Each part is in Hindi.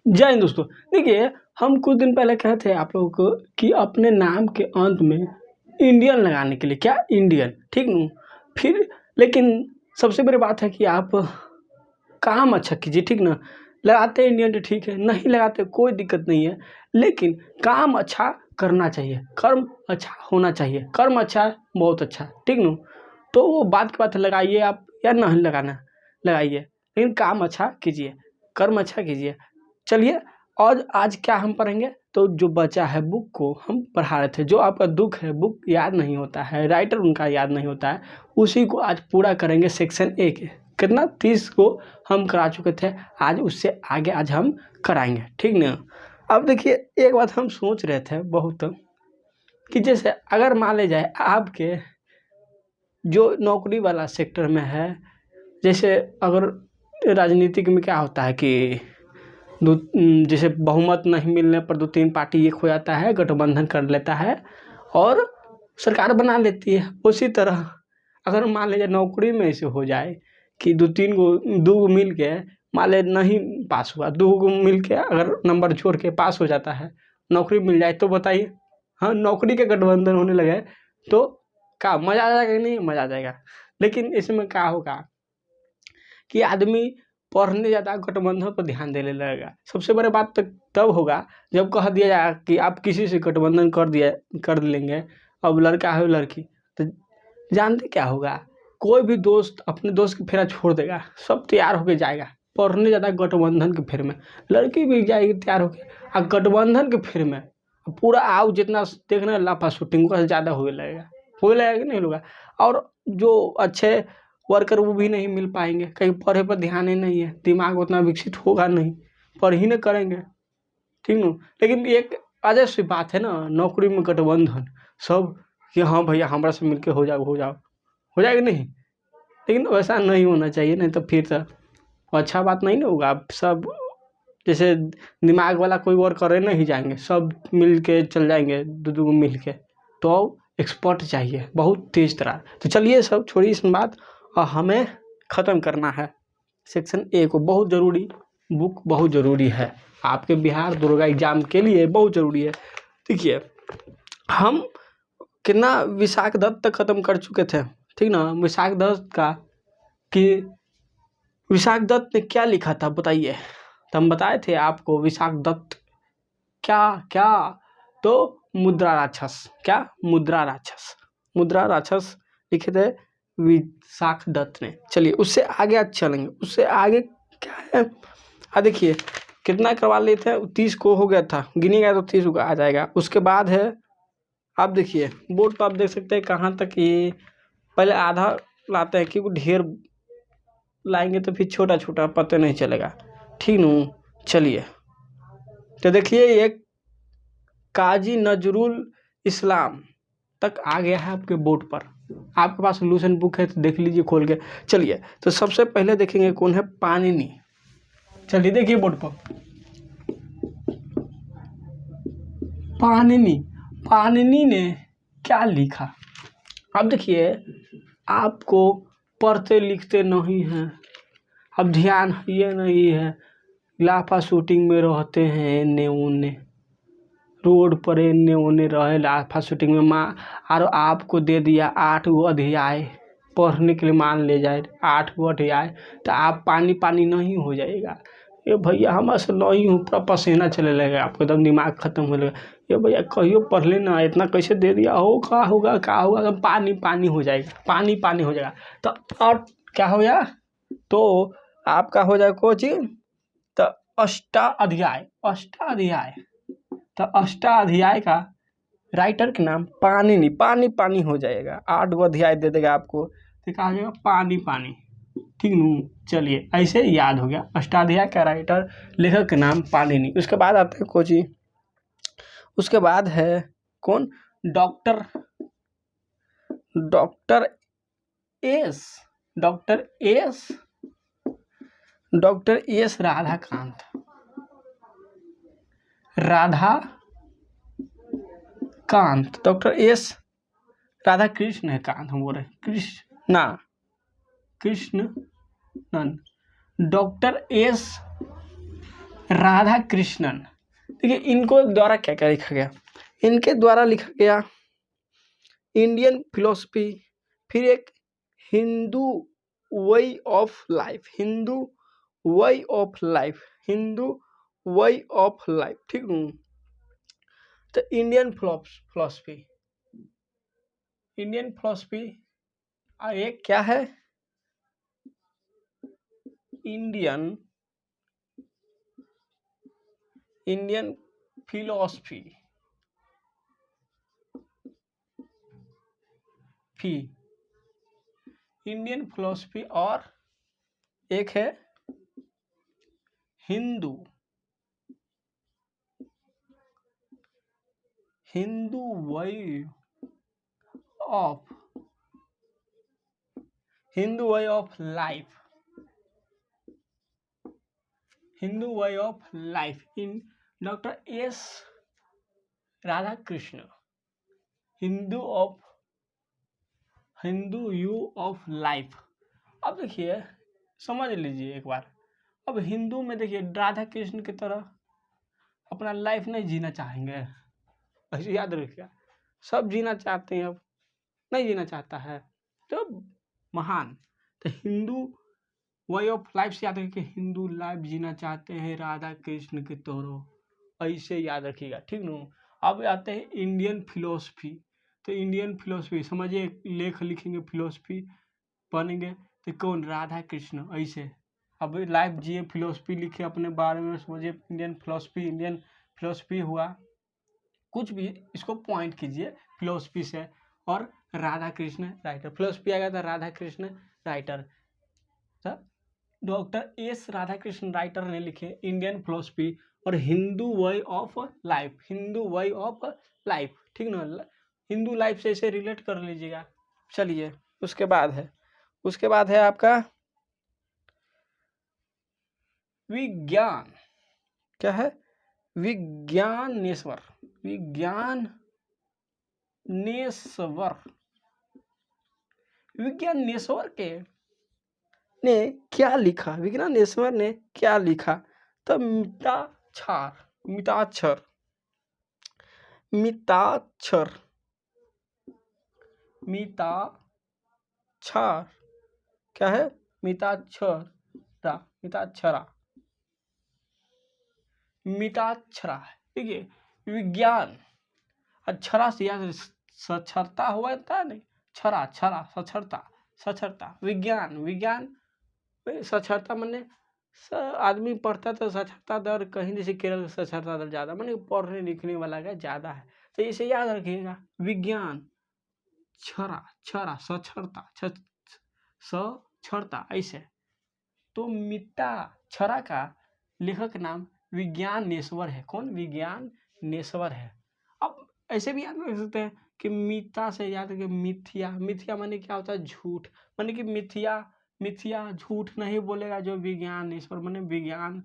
जय हिंद दोस्तों। देखिए, हम कुछ दिन पहले कहे थे आप लोगों को कि अपने नाम के अंत में इंडियन लगाने के लिए, क्या इंडियन, ठीक न? फिर लेकिन सबसे बड़ी बात है कि आप काम अच्छा कीजिए, ठीक ना? लगाते हैं इंडियन तो ठीक है, नहीं लगाते कोई दिक्कत नहीं है, लेकिन काम अच्छा करना चाहिए, कर्म अच्छा होना चाहिए। कर्म अच्छा है, बहुत अच्छा है, ठीक न? तो वो बात की बात है, लगाइए आप या नहीं लगाना, लगाइए, लेकिन काम अच्छा कीजिए, कर्म अच्छा कीजिए। चलिए, और आज क्या हम पढ़ेंगे? तो जो बचा है बुक को हम पढ़ा रहे थे, जो आपका दुख है, बुक याद नहीं होता है, राइटर उनका याद नहीं होता है, उसी को आज पूरा करेंगे। सेक्शन ए के कितना 30 को हम करा चुके थे, आज उससे आगे आज हम कराएंगे, ठीक ना? अब देखिए, एक बात हम सोच रहे थे बहुत, कि जैसे अगर मान ले जाए आपके जो नौकरी वाला सेक्टर में है, जैसे अगर राजनीतिक में क्या होता है कि जैसे बहुमत नहीं मिलने पर 2-3 पार्टी एक हो जाता है, गठबंधन कर लेता है और सरकार बना लेती है। उसी तरह अगर मान लीजिए नौकरी में ऐसे हो जाए कि 2 मिल के मान ले नहीं पास हुआ, 2 मिल के अगर नंबर जोड़ के पास हो जाता है, नौकरी मिल जाए, तो बताइए, हाँ, नौकरी के गठबंधन होने लगे तो क्या मज़ा आ जाएगा? नहीं मज़ा आ जाएगा। लेकिन इसमें क्या होगा कि आदमी पढ़ने ज़्यादा गठबंधन पर ध्यान देने लगेगा। सबसे बड़ी बात तो तब होगा जब कह दिया जाए कि आप किसी से गठबंधन कर लेंगे, अब लड़का है लड़की, तो जानते क्या होगा? कोई भी दोस्त अपने दोस्त की फेरा छोड़ देगा, सब तैयार होके जाएगा पढ़ने ज़्यादा गठबंधन के फेर में। लड़की भी जाएगी तैयार होके, और गठबंधन के फेर में पूरा आओ जितना देखना लाफा शूटिंग का ज़्यादा होने लगेगा कि नहीं होगा? और जो अच्छे वर्कर वो भी नहीं मिल पाएंगे, कहीं पढ़े पर ध्यान ही नहीं है, दिमाग उतना विकसित होगा नहीं, पढ़ ही नहीं करेंगे, ठीक न? लेकिन एक अजब सी बात है ना, नौकरी में गठबंधन सब कि हाँ भैया हमारा से मिलके हो जाएगा नहीं, लेकिन वैसा नहीं होना चाहिए, नहीं तो फिर तो अच्छा बात नहीं ना होगा। आप सब जैसे दिमाग वाला कोई और करे नहीं जाएंगे, सब मिल के चल जाएंगे, 2 मिल के, तो एक्सपर्ट चाहिए बहुत तेज तरह। तो चलिए सब छोड़िए इस बात, और हमें ख़त्म करना है सेक्शन ए को। बहुत ज़रूरी बुक, बहुत ज़रूरी है आपके बिहार दरोगा एग्जाम के लिए, बहुत ज़रूरी है। देखिए, हम कितना विशाख दत्त तक ख़त्म कर चुके थे, ठीक ना? विशाख दत्त का कि विशाख दत्त ने क्या लिखा था बताइए? तो हम बताए थे आपको विशाख दत्त क्या तो मुद्रा राक्षस, क्या मुद्रा राक्षस लिखे थे विशाख दत्त ने। चलिए उससे आगे आज चलेंगे, उससे आगे क्या है? देखिए कितना करवा लिए थे, 30 को हो गया था, गिनिएगा तो 30 को आ जाएगा। उसके बाद है, आप देखिए बोर्ड पर आप देख सकते हैं कहाँ तक ये पहले आधा लाते हैं, क्योंकि ढेर लाएंगे तो फिर छोटा छोटा पता नहीं चलेगा, ठीक न? चलिए तो देखिए, एक काजी नजरुल इस्लाम तक आ गया है आपके बोर्ड पर। आपके पास सोल्यूशन बुक है तो देख लीजिए खोल के। चलिए तो सबसे पहले देखेंगे कौन है, पाणिनि। चलिए देखिए बोर्ड पर पाणिनि ने क्या लिखा। अब देखिए, आपको पढ़ते लिखते नहीं हैं, अब ध्यान ये नहीं है, लाफा शूटिंग में रहते हैं, एने ओने रोड पर एने ओने रहे लाफा शूटिंग में। माँ और आपको दे दिया 8 गो अध्याय पढ़ने के लिए, मान ले जाए 8 गो अध्याय, तो आप पानी नहीं हो जाएगा। ये भैया हमारे से नहीं हो, पूरा पसीना चले लगेगा, आपको एकदम दिमाग खत्म हो लगेगा। ये भैया कहियो पढ़ लेना, इतना कैसे दे दिया हो, क्या होगा तो पानी हो जाएगा, पानी हो जाएगा। तो और क्या हो गया, तो आपका हो जाएगा कोचिंग, तो अष्टाध्याय। तो अष्टाध्याय का राइटर के नाम पाणिनि, पानी हो जाएगा, 8 गो अध्याय दे देगा आपको, तो कहा जाएगा पानी, ठीक न? चलिए ऐसे याद हो गया, अष्टाध्याय का राइटर लेखक के नाम पाणिनि। उसके बाद आता है कोची, उसके बाद है कौन, doctor S Radhakant, doctor S Radha Krishna है, कांत हम बोल रहे, कृष्ण डॉक्टर एस राधा कृष्णन। देखिए इनको द्वारा क्या क्या लिखा गया, इनके द्वारा लिखा गया इंडियन फिलोसफी, फिर एक Hindu way of life, Hindu way of life, Hindu way of life, ठीक हूँ। तो इंडियन फिलोसफी, इंडियन फिलोसफी एक क्या है, इंडियन इंडियन फिलोसफी फी इंडियन फिलोसफी, और एक है Hindu Hindu way of Hindu way of life, Hindu way of life in doctor S Radha Krishna, Hindu of Hindu you of life. अब देखिए समझ लीजिए एक बार, अब हिंदू में देखिए राधा कृष्ण की तरह अपना लाइफ नहीं जीना चाहेंगे, ऐसे याद रखिएगा, सब जीना चाहते हैं, अब नहीं जीना चाहता है तो महान, तो हिंदू वे ऑफ लाइफ से याद रखिए, हिंदू लाइफ जीना चाहते हैं राधा कृष्ण के तरह, ऐसे याद रखिएगा, ठीक न। अब आते हैं इंडियन फिलोसफी, तो इंडियन फिलोसफी समझिए, लेख लिखेंगे फिलोसफी बनेंगे तो कौन, राधा कृष्ण, ऐसे अब लाइफ जिए फिलोसफी लिखे अपने बारे में, समझिए इंडियन फिलोसफी हुआ, कुछ भी इसको पॉइंट कीजिए फिलोसफी से, और राधा कृष्ण राइटर, फिलोसफी आ गया था राधा कृष्ण राइटर, तो doctor S Radha Krishna writer ने लिखे इंडियन फिलोसफी और Hindu way of life, Hindu way of life, ठीक ना, हिंदू लाइफ से इसे रिलेट कर लीजिएगा। चलिए उसके बाद है आपका विज्ञान, क्या है, विज्ञानेश्वर, विज्ञानेश्वर के ने क्या लिखा, विज्ञानेश्वर ने क्या लिखा, तो मिताक्षर क्या है, मिताक्षरा, देखिए विज्ञान अक्षरा से याद, साक्षरता हुआ था नहीं, छरा साक्षरता, विज्ञान साक्षरता माने आदमी पढ़ता तो साक्षरता दर कहीं, जैसे केरल साक्षरता दर ज़्यादा, माने पढ़ने लिखने वाला का ज़्यादा है, तो इसे याद रखिएगा, विज्ञान छरा साक्षरता ऐसे, तो मिताक्षरा का लेखक नाम विज्ञानेश्वर है, कौन, विज्ञानेश्वर है। अब ऐसे भी याद रख सकते हैं कि मिता से याद रखिए मिथ्या माने क्या होता है, झूठ, माने कि मिथ्या झूठ नहीं बोलेगा जो विज्ञानेश्वर माने विज्ञान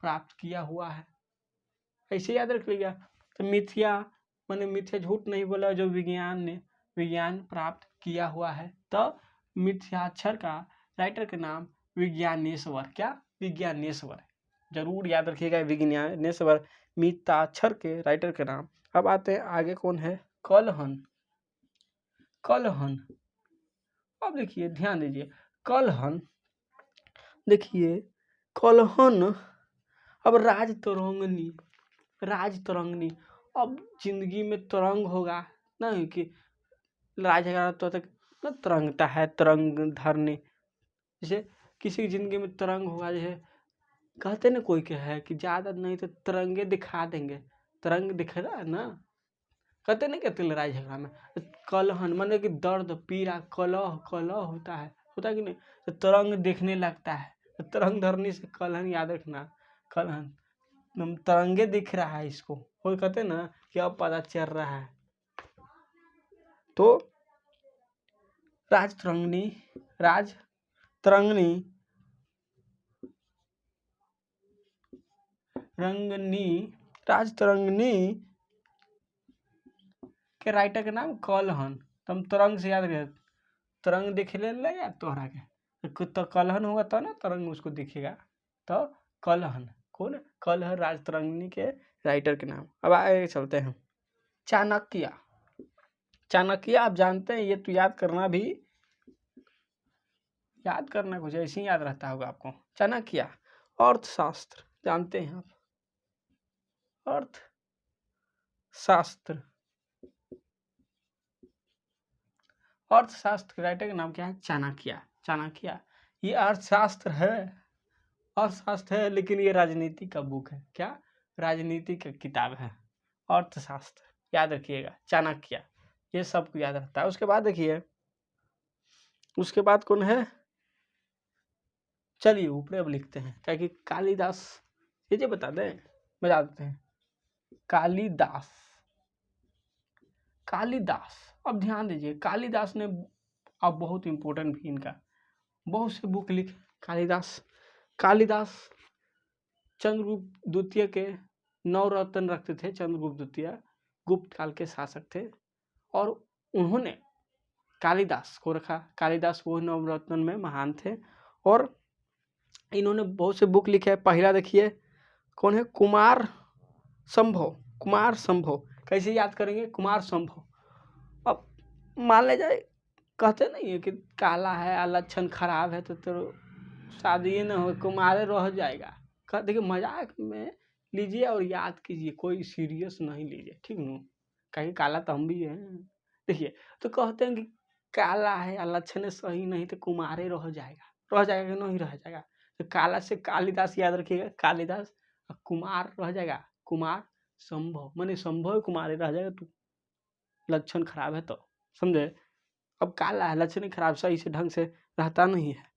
प्राप्त किया हुआ है, ऐसे याद रख लीजिएगा। तो मिथ्या माने मिथ्या झूठ नहीं बोलेगा जो विज्ञान प्राप्त किया हुआ है, तो मिथ्याक्षर का राइटर के नाम विज्ञानेश्वर, क्या, विज्ञानेश्वर, जरूर याद रखिएगा विज्ञानेश्वर मिताक्षर के राइटर के नाम। अब आते हैं आगे, कौन है, कलहन। अब देखिए ध्यान दीजिए, कलहन, देखिए कलहन, अब राजतरंगिणी, अब जिंदगी में तरंग होगा नहीं कि राज तो तक न तरंगता है, तरंग धरनी, जैसे किसी की जिंदगी में तरंग होगा, जैसे कहते ना कोई क्या है कि ज़्यादा नहीं तो तरंगे दिखा देंगे, तरंग दिख रहा है ना, कहते नहीं, कहते लड़ाई झगड़ा में कलहन माने कि दर्द पीड़ा, कलह होता है कि नहीं, तो तरंग दिखने लगता है, तो तरंग धरनी से कलहन याद रखना, कलहन तरंगे दिख रहा है इसको, और कहते ना कि अब पता चल रहा है, तो राजतरंगिणी के राइटर के नाम कलहन, तुम तरंग से याद रखे, तरंग दिख ले या तोहरा के, तो कलहन होगा तो ना तरंग उसको दिखेगा, तो कलहन, कौन, कल है राजतरंगिणी के राइटर के नाम। अब आगे चलते हैं। चाणक्य, चाणक्य आप जानते हैं, ये तो याद करना कुछ ऐसे ही याद रहता होगा आपको। चाणक्य अर्थशास्त्र जानते हैं आप, अर्थशास्त्र, अर्थशास्त्र के राइटर का नाम क्या है? चाणक्य। चाणक्य ये अर्थशास्त्र है लेकिन ये राजनीति का बुक है। क्या? राजनीति का किताब है, अर्थशास्त्र। याद रखिएगा चाणक्य, ये सबको याद रहता है। उसके बाद देखिए, उसके बाद कौन है? चलिए ऊपर अब लिखते हैं, क्या कि कालिदास, ये बता दें, बता देते हैं। कालिदास, कालिदास, अब ध्यान दीजिए, कालिदास ने अब बहुत इंपॉर्टेंट भी इनका बहुत से बुक लिखे। कालिदास चंद्रगुप्त द्वितीय के 9 रत्न रखते थे। चंद्रगुप्त द्वितीय गुप्त काल के शासक थे और उन्होंने कालिदास को रखा। कालिदास वो 9 रत्न में महान थे और इन्होंने बहुत से बुक लिखे। पहला देखिए कौन है? कुमार संभव। कुमार संभव कैसे याद करेंगे? कुमार संभव, अब मान ले जाए, कहते नहीं है कि काला है, लक्षण खराब है तो शादी न हो, कुमारे रह जाएगा। देखिए मजाक में लीजिए और याद कीजिए, कोई सीरियस नहीं लीजिए, ठीक न? कहीं काला तो हम भी हैं। देखिए तो कहते हैं कि काला है, लक्षण सही नहीं तो कुमारे रह जाएगा कि नहीं रह जाएगा? तो काला से कालिदास याद रखिएगा, कालिदास, कुमार रह जाएगा, कुमार संभव, माने संभव कुमारे रह जाएगा। तो लक्षण खराब है तो, समझे? अब काला है, लक्षण खराब, सही से ढंग से रहता नहीं है।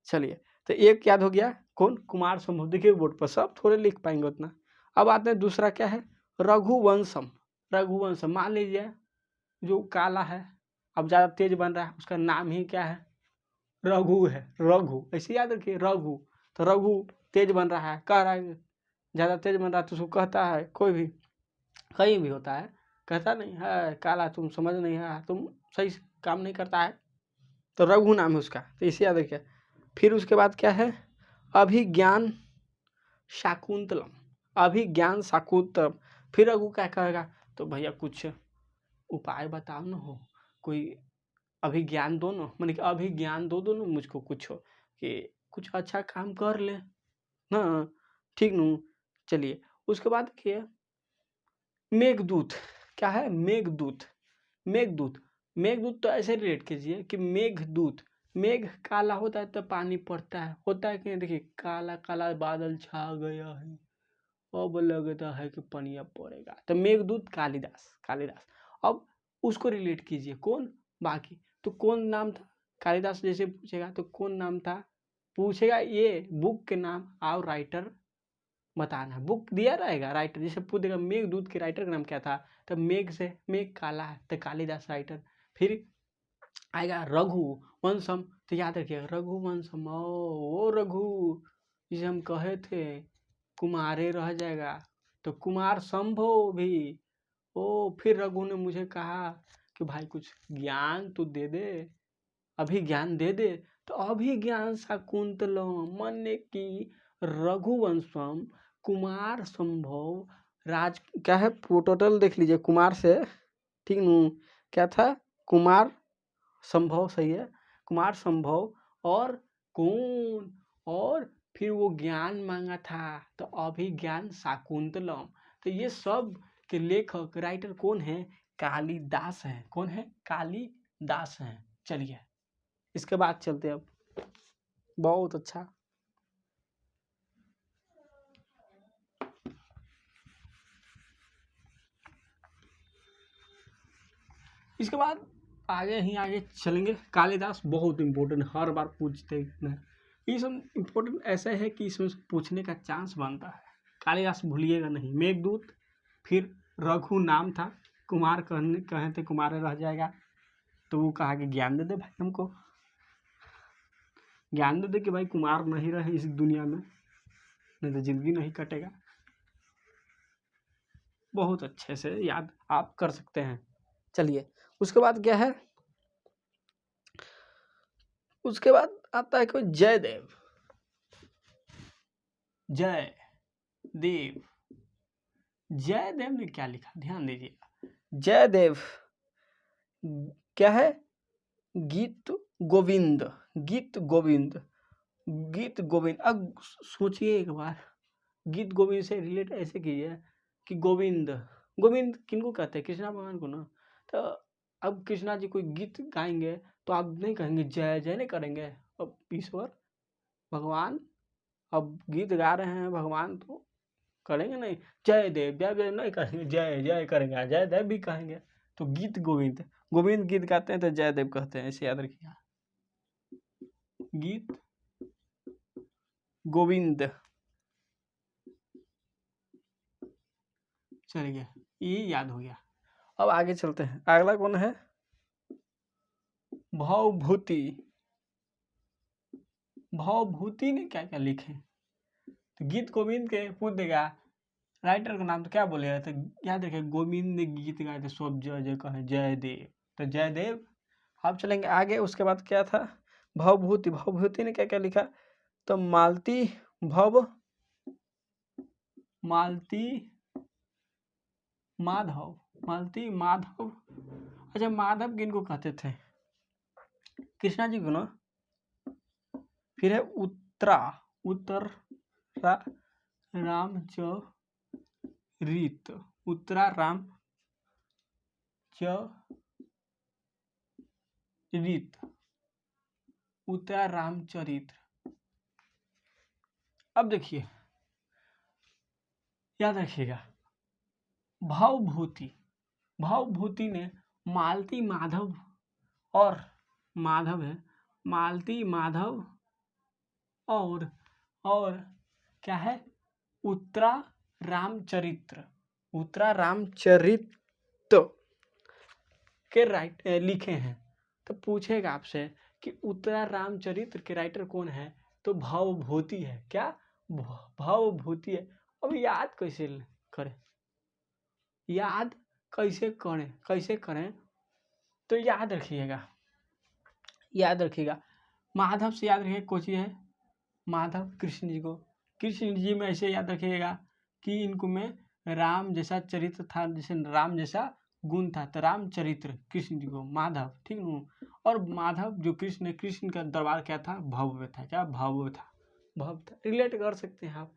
चलिए तो एक याद हो गया, कौन? कुमार संभव। देखिए बोर्ड पर, सब थोड़े लिख पाएंगे उतना। अब आते हैं दूसरा, क्या है? रघुवंशम। रघुवंशम मान लीजिए जो काला है, अब ज़्यादा तेज बन रहा है, उसका नाम ही क्या है? रघु है। रघु ऐसे याद रखिए, रघु। तो रघु तेज बन रहा है, कह रहा है ज़्यादा तेज बन रहा है, तो उसको कहता है, कोई भी कहीं भी होता है, कहता नहीं है काला तुम समझ नहीं है, तुम सही से काम नहीं करता है, तो रघु नाम है उसका। तो इसे याद रखिए। फिर उसके बाद क्या है? अभिज्ञान शाकुंतलम। अभिज्ञान शाकुंतलम। फिर रघु क्या कहेगा? तो भैया कुछ उपाय बताओ न, हो कोई अभिज्ञान दो न, मैंने अभिज्ञान दो न मुझको कुछ, हो कि कुछ अच्छा काम कर ले ना, ठीक न? चलिए उसके बाद देखिए मेघदूत। क्या है? मेघदूत। मेघदूत, मेघदूत तो ऐसे रिलेट कीजिए कि मेघदूत, मेघ काला होता है तो पानी पड़ता है, होता है कि नहीं? देखिए काला काला बादल छा गया है, अब लगता है कि पनिया पड़ेगा, तो मेघदूत कालिदास। कालिदास अब उसको रिलेट कीजिए, कौन? बाकी तो कौन नाम था? कालिदास जैसे पूछेगा तो कौन नाम था, पूछेगा ये बुक के नाम और राइटर बताना है। बुक दिया रहेगा, राइटर जैसे पूछ देगा मेघदूत के राइटर का नाम क्या था, तो मेघ से मेघ काला है तो कालिदास राइटर। फिर आएगा रघुवंशम, तो याद रखिएगा रघुवंशम, ओ रघु जिसे हम कहे थे कुमारे रह जाएगा, तो कुमार संभव भी। ओ फिर रघु ने मुझे कहा कि भाई कुछ ज्ञान तो दे दे, अभी ज्ञान दे दे, तो अभिज्ञान शाकुंतलम, माने कि रघुवंशम, कुमार संभव, राज क्या है? टोटल देख लीजिए, कुमार से, ठीक न? क्या था? कुमार संभव, सही है, कुमार संभव, और कौन? और फिर वो ज्ञान मांगा था, तो अभिज्ञान शाकुंतलम। तो ये सब के लेखक राइटर कौन है? कालिदास हैं। कौन है? कालिदास हैं। चलिए इसके बाद चलते अब, बहुत अच्छा। इसके बाद आगे चलेंगे। कालिदास बहुत इंपॉर्टेंट, हर बार पूछते हैं, ये सब इम्पोर्टेंट ऐसा है कि इसमें पूछने का चांस बनता है। कालिदास भूलिएगा नहीं। मेघदूत, फिर रघु नाम था, कुमार कहे थे कुमार रह जाएगा, तो वो कहा कि ज्ञान दे दे भाई, हमको ज्ञान दे दे कि भाई कुमार नहीं रहे इस दुनिया में, नहीं तो जिंदगी नहीं कटेगा। बहुत अच्छे से याद आप कर सकते हैं। चलिए उसके बाद क्या है? उसके बाद आता है कोई जयदेव। जय देव। जयदेव ने क्या लिखा, ध्यान दीजिएगा। जयदेव क्या है, गीत गोविंद, गीत गोविंद, गीत गोविंद। अब सोचिए एक बार, गीत गोविंद से रिलेट ऐसे कीजिए कि गोविंद, गोविंद किनको कहते हैं, कृष्णा भगवान को ना। तो अब कृष्णा जी कोई गीत गाएंगे तो आप नहीं कहेंगे जय जय, नहीं करेंगे। अब ईश्वर भगवान अब गीत गा रहे हैं भगवान, तो करेंगे नहीं जय देव, जय देव नहीं करेंगे, जय जय करेंगे, जय देव भी कहेंगे। तो गीत गोविंद, गोविंद गीत गाते हैं तो जयदेव कहते हैं, ऐसे याद रखिएगा। गीत गोविंद। चलिए ये याद हो गया। अब आगे चलते हैं, अगला कौन है, भवभूति। भवभूति ने क्या क्या लिखे, तो गीत गोविंद के पूछ देगा, राइटर का नाम तो क्या बोलेगा, तो याद रखिए गोविंद ने गीत गाए थे, सब जय जय कहे जयदेव, तो जयदेव। अब चलेंगे आगे, उसके बाद क्या था, भवभूति। भवभूति ने क्या क्या लिखा, तो मालती भव, मालती माधव, मालती माधव। अच्छा माधव किनको कहते थे, कृष्णा जी को ना। फिर है उत्तरा, उत्तर रामचरित, उत्तरा रामचरित, उत्तरा रामचरित। अब देखिए याद रखिएगा, भवभूति, भवभूति ने मालती माधव, और माधव है, मालती माधव और क्या है, उत्तरा रामचरित्र, उत्तरा रामचरित के लिखे हैं। तो पूछेगा आपसे कि उत्तरा रामचरित्र के राइटर कौन है, तो भवभूति है। क्या, भवभूति है। अब याद कैसे करें, याद कैसे करें, तो याद रखिएगा, याद रखिएगा माधव से याद रखिए कोची है, माधव कृष्ण जी को, कृष्ण जी में ऐसे याद रखिएगा कि इनको में राम जैसा चरित्र था, जैसे राम जैसा गुण था, तो रामचरित्र कृष्ण जी को माधव, ठीक ना। और माधव जो कृष्ण, कृष्ण का दरबार क्या था, भव्य था। क्या, भव्य था, भव्य था। रिलेट कर सकते हैं आप,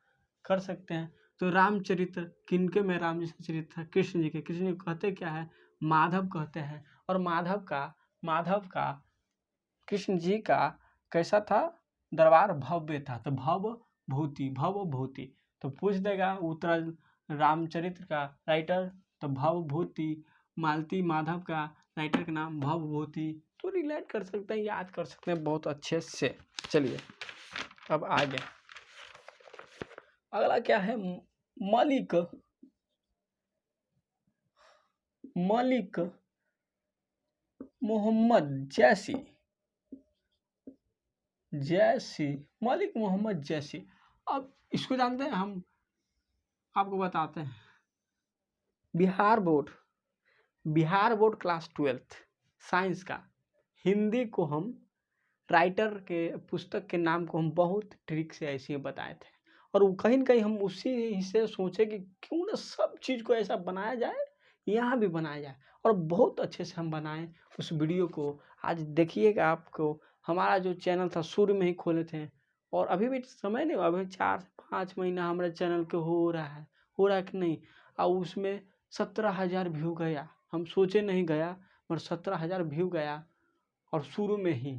कर सकते हैं। तो रामचरित्र किनके में राम जैसा चरित्र था, कृष्ण जी के। कृष्ण जी कहते क्या है, माधव कहते हैं। और माधव का कृष्ण जी का कैसा था, दरबार भव्य था, तो भवभूति, भवभूति। तो पूछ देगा उत्तर रामचरित्र का राइटर, तो भवभूति। मालती माधव का राइटर का नाम भवभूति। तो रिलेट कर सकते हैं, याद कर सकते हैं बहुत अच्छे से। चलिए अब आगे, अगला क्या है, मलिक, मलिक मोहम्मद जैसी, मलिक मोहम्मद जैसी। अब इसको जानते हैं हम, आपको बताते हैं। Bihar board class 12th science का हिंदी को हम राइटर के पुस्तक के नाम को हम बहुत ट्रिक से ऐसे ही बताए थे, और कहीं न कहीं हम उसी से सोचे कि क्यों ना सब चीज़ को ऐसा बनाया जाए, यहाँ भी बनाया जाए, और बहुत अच्छे से हम बनाए उस वीडियो को। आज देखिएगा, आपको हमारा जो चैनल था शुरू में ही खोले थे, और अभी भी समय नहीं हुआ, अभी 4 से 5 महीना हमारे चैनल के हो रहा है कि नहीं। और उसमें 17,000 व्यू गया, हम सोचे नहीं गया, पर 17,000 व्यू गया, और शुरू में ही।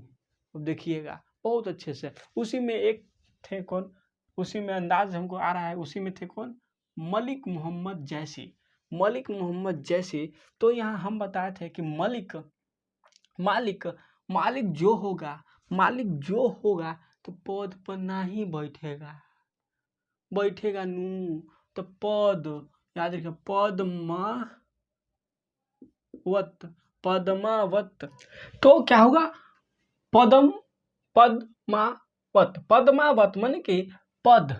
अब देखिएगा बहुत अच्छे से। उसी में एक थे कौन, उसी में अंदाज हमको आ रहा है, उसी में थे कौन, मलिक मोहम्मद जैसी, मलिक मोहम्मद जैसी। तो यहाँ हम बताए थे कि मालिक जो होगा तो पद पर नहीं बैठेगा नू, तो पद याद रखिए, पद्मावत। तो क्या होगा, पद्मावत माने कि पद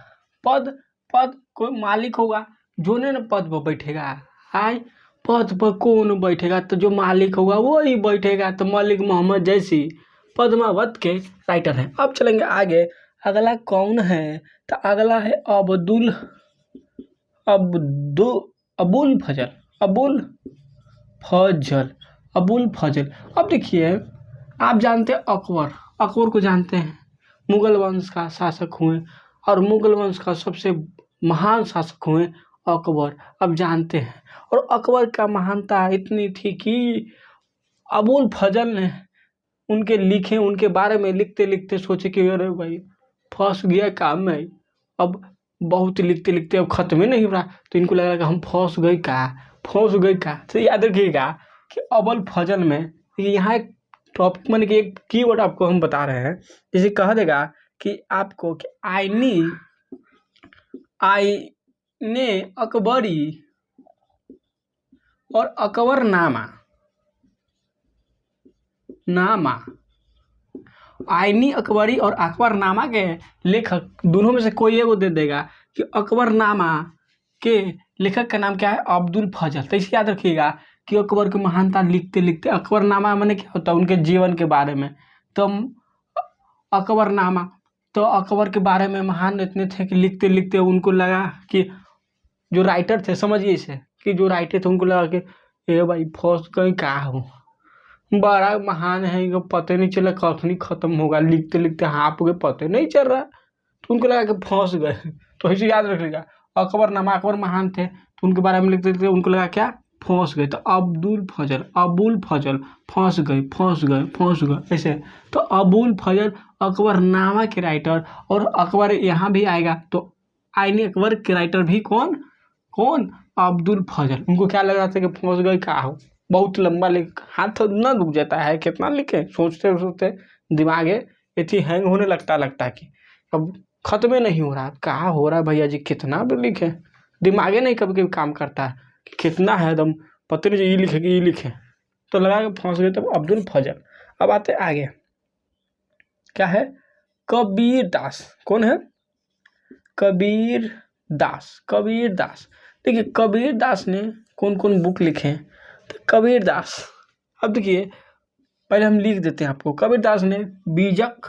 कोई मालिक होगा, जो ने ना पद पर बैठेगा। पद पर कौन बैठेगा, तो जो मालिक होगा वही बैठेगा। तो मलिक मोहम्मद जैसी पद्मावत के राइटर हैं। अब चलेंगे आगे, अगला कौन है, तो अगला है अब्दु अबुल फजल अबुल फजल अबुल फजल। अब देखिए, आप जानते हैं अकबर, अकबर को जानते हैं, मुगल वंश का शासक हुए और मुगल वंश का सबसे महान शासक हुए अकबर। अब जानते हैं, और अकबर का महानता इतनी थी कि अबुल फजल ने उनके बारे में लिखते लिखते सोचे कि अरे भाई फंस गया काम में, अब बहुत लिखते लिखते अब खत्म ही नहीं हो रहा, तो इनको लगा कि हम फंस गए का। तो याद रखिएगा कि अबुल फजल में यहाँ एक टॉपिक माने कि एक कीवर्ड आपको हम बता रहे हैं। जैसे कह देगा कि आपको कि आईने अकबरी और अकबरनामा आईनी अकबरी और अकबरनामा के लेखक दोनों में से कोई एगो दे देगा कि अकबरनामा के लेखक का नाम क्या है, अब्दुल फजल। तो इसे याद रखिएगा कि अकबर की महानता लिखते लिखते, अकबरनामा माने क्या होता है, उनके जीवन के बारे में। तो अकबरनामा, तो अकबर के बारे में महान इतने थे कि लिखते लिखते उनको लगा कि जो राइटर थे, समझिए इसे, कि जो राइटर थे उनको लगा कि ए भाई फंस गए का हो, बड़ा महान है, इनको पता नहीं चला कखनी खत्म होगा, लिखते लिखते हाँप गए, पता नहीं चल रहा, तो उनको लगा कि फंस गए। तो इसे याद रखिएगा, अकबरनामा, अकबर महान थे तो उनके बारे में लिखते लिखते उनको लगा क्या, फंस गए। तो अब्दुल फजल फंस गए ऐसे। तो अबुल फजल अकबरनामा के राइटर, और अकबर यहाँ भी आएगा तो आईनी अकबर के राइटर भी कौन अब्दुल फजल। उनको क्या लग रहा था कि फंस गए का हो, बहुत लंबा लिख, हाथ न रुक जाता है, कितना लिखे, सोचते सोचते दिमागे इतनी हैंग होने लगता कि अब खत्म नहीं हो रहा, कहा हो रहा है भैया जी, कितना भी लिखे, दिमागे नहीं कभी कभी काम करता है कि कितना है एकदम पता नहीं, ये लिखे तो लगा कि फंस गए। तो अब्दुल फजल। अब आते आगे, क्या है, कबीर दास। कौन है, कबीर दास। देखिए कबीर दास ने कौन कौन बुक लिखे हैं, तो कबीर दास, अब देखिए पहले हम लिख देते हैं आपको। कबीर दास ने बीजक,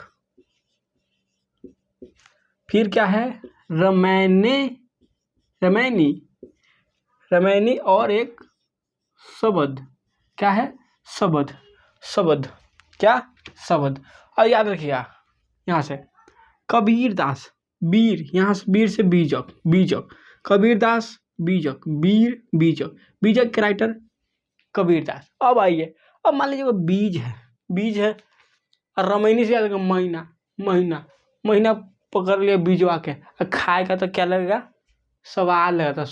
फिर क्या है, रमैनी और एक शबद। क्या है, शबद क्या, शबद। और याद रखिएगा यहाँ से कबीर दास, वीर, यहाँ से वीर से बीजक, कबीर दास बीजक, बीजक के राइटर कबीर दास। अब आइए, अब मान लीजिए बीज है और रमैनी से याद महीना पकड़ लिया बीजवा के, और खाएगा तो क्या लगेगा, स्वाद लगेगा, तो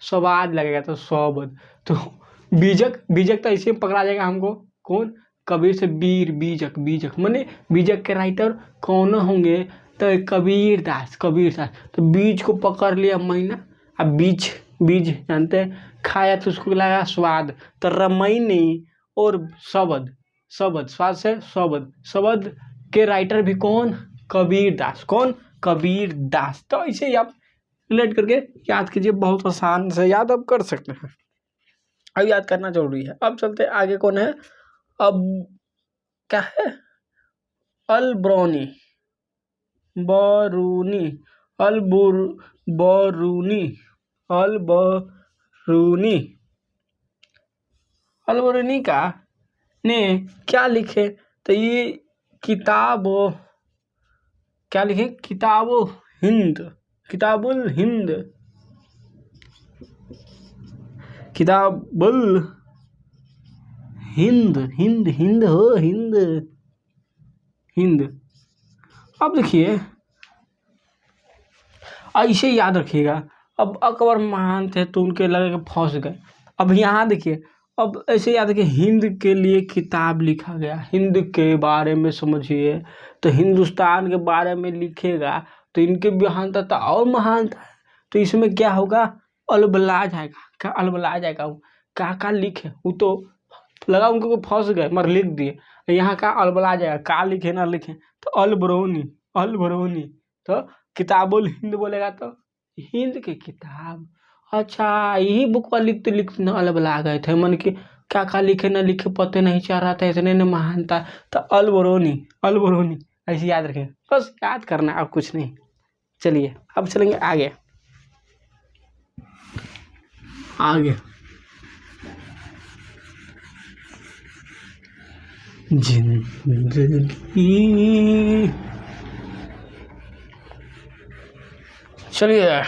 स्वाद लगेगा, तो शबद। तो बीजक तो ऐसे पकड़ा जाएगा हमको, कौन, कबीर से वीर, बीजक माने बीजक के राइटर कौन होंगे, तो कबीर दास। तो बीज को पकड़ लिया महीना, अब बीज जानते हैं, खाया तो उसको लगा स्वाद, तो रमैनी और शबद, स्वाद से शबद के राइटर भी कौन, कबीर दास। तो इसे आप रिलेट करके याद कीजिए, बहुत आसान से याद आप कर सकते हैं, अब याद करना जरूरी है। अब चलते आगे, कौन है, अब क्या है, अलबरूनी का ने क्या लिखे, तो ये किताबुल हिंद। अब देखिए ऐसे याद रखिएगा, अब अकबर महान थे तो उनके लगे कि फंस गए। अब यहाँ देखिए, अब ऐसे याद रखिए, हिंद के लिए किताब लिखा गया, हिंद के बारे में समझिए, तो हिंदुस्तान के बारे में लिखेगा तो इनके महानता और महानता है, तो इसमें क्या होगा, अलबला जाएगा। का लिखे, वो तो लगा उनको फंस गए मगर लिख दिए, यहाँ का अलबला जाएगा, का लिखे ना लिखे, तो अलबरूनी। तो किताबुल हिंद बोलेगा तो हिंद की किताब। अच्छा, यही बुक लिखते लिखते अलबला गए थे, मन की क्या लिखे ना लिखे पता नहीं चल रहा था, इतने ने महानता, तो अलबरूनी ऐसे याद रखें, बस याद करना, अब कुछ नहीं। चलिए अब चलेंगे आगे। आगे जिंदगी। चलिए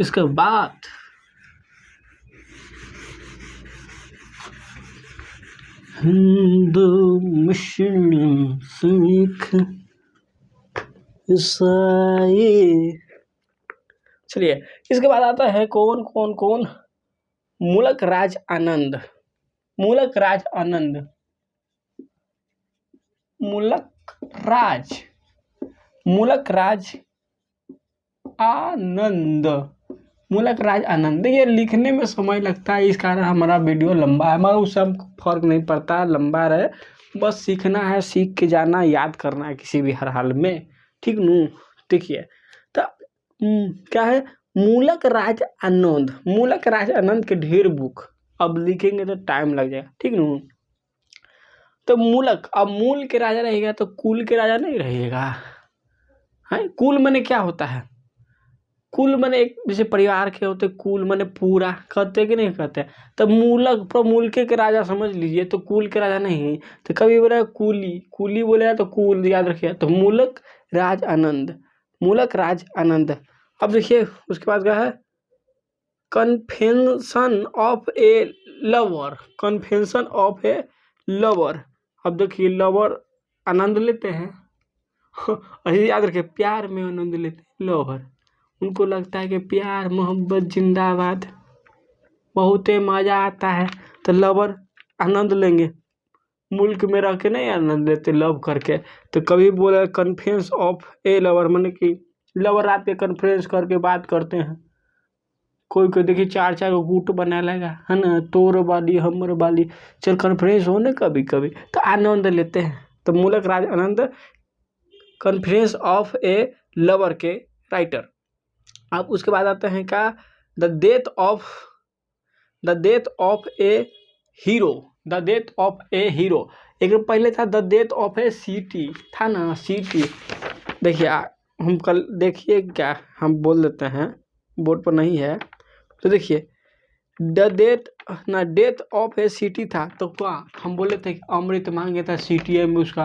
इसके बाद हिंदू मुस्लिम सिख ईसाई। चलिए इसके बाद आता है कौन कौन कौन, मुलक राज आनंद। मुलक राज आनंद, मुलक राज, मुलक राज आनंद, मुलक राज आनंद। देखिए लिखने में समय लगता है, इस कारण हमारा वीडियो लंबा है, मगर उससे हमको फर्क नहीं पड़ता, लंबा रहे बस सीखना है, सीख के जाना, याद करना है किसी भी हर हाल में, ठीक नू। देखिए तो क्या है, मुलक राज आनंद। मुलक राज आनंद के ढेर बुक, अब लिखेंगे तो टाइम लग जाएगा, ठीक नू। तो मुलक, अब मूल के राजा रहेगा तो कुल के राजा नहीं रहेगा, है। कुल माने क्या होता है, कुल माने एक जैसे परिवार के होते, कुल माने पूरा, कहते कि नहीं कहते। तो मूलक प्रमूलके के राजा समझ लीजिए, तो कुल के राजा नहीं। तो कभी बोला कुली, कुली बोलेगा तो कुल याद रखिए। तो मुलक राज आनंद, मुलक राज आनंद। अब देखिए उसके बाद क्या है, confession of a lover, confession of a lover. अब देखिए लवर आनंद लेते हैं ऐसे याद रखिए, प्यार में आनंद लेते हैं लवर, उनको लगता है कि प्यार मोहब्बत जिंदाबाद, बहुत मज़ा आता है, तो लवर आनंद लेंगे। मुल्क में रह के नहीं आनंद लेते लव करके। तो कभी बोला कन्फ्रेंस ऑफ ए लवर, माने कि लवर रात पे कन्फ्रेंस करके बात करते हैं। कोई कोई देखिए चार चार को गुट बना लेगा, है ना, तोर वाली हमर वाली, चल कन्फ्रेंस हो ना कभी कभी, तो आनंद लेते हैं। तो मुलक Raj Anand conference of a lover के राइटर। अब उसके बाद आते हैं क्या, the death of, the death of A hero, the death of A hero. एक पहले था the death of A city, था ना सिटी। देखिए हम कल देखिए क्या हम बोल देते हैं, बोर्ड पर नहीं है तो देखिए द डेथ ना, डेथ ऑफ ए सिटी था तो क्या हम बोले थे कि अमृत मांगे था सिटी में, उसका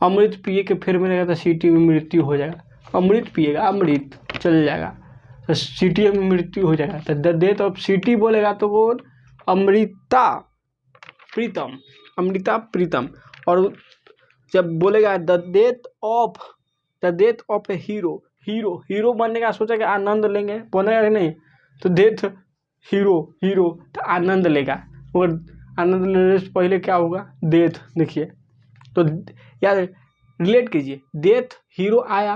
अमृत पिए के फिर मिलेगा तो सिटी में मृत्यु हो जाएगा। अमृत पिएगा, अमृत चल जाएगा तो सिटी में मृत्यु हो जाएगा। तो द डेथ ऑफ सिटी बोलेगा तो कौन, अमृता प्रीतम, अमृता प्रीतम। और जब बोलेगा the death of A hero, hero hero बनने का सोचा कि आनंद लेंगे, बोलेगा कि नहीं, तो डेथ हीरो, हीरो तो आनंद लेगा, और आनंद लेने से पहले क्या होगा, डेथ। देखिए तो याद रिलेट कीजिए, डेथ हीरो आया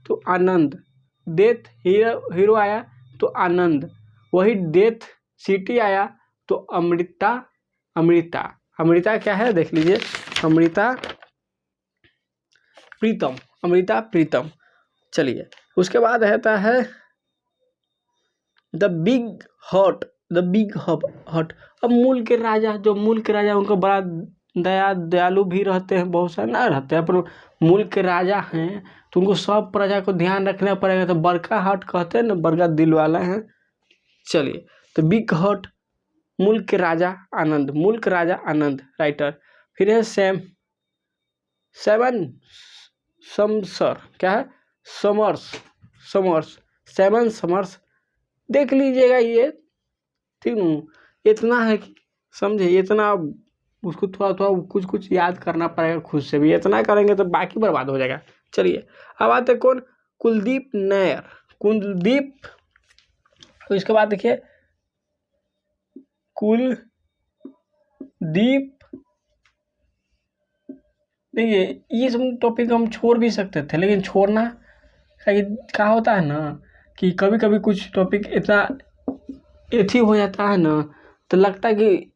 तो आनंद, डेथ हीरो आया तो आनंद, वही डेथ सिटी आया तो अमृता, अमृता, अमृता क्या है देख लीजिए, अमृता प्रीतम, अमृता प्रीतम। चलिए उसके बाद रहता है the big hot, the big hot. अब मूल के राजा, जो मूल के राजा उनको बड़ा दयालु भी रहते हैं, बहुत सारे ना रहते हैं, पर मूल के राजा हैं तो उनको सब प्रजा को ध्यान रखना पड़ेगा। तो बड़का हट कहते हैं ना, बड़का दिल वाला है। चलिए तो बिग हट, मुल्क के राजा आनंद, मुल्क राजा आनंद राइटर। फिर है सेवन समसर, क्या है, समर्स, समर्स, सेवन समर्स। देख लीजिएगा ये, ठीक न, इतना है कि समझे, इतना उसको थोड़ा थोड़ा कुछ कुछ याद करना पड़ेगा खुद से भी, इतना करेंगे तो बाकी बर्बाद हो जाएगा। चलिए अब आते कौन, कुलदीप नैयर, कुलदीप। तो इसके बाद देखिए कुलदीप, देखिए ये सब टॉपिक हम छोड़ भी सकते थे, लेकिन छोड़ना क्या होता है ना कि कभी कभी कुछ टॉपिक इतना एथी हो जाता है ना, तो लगता है कि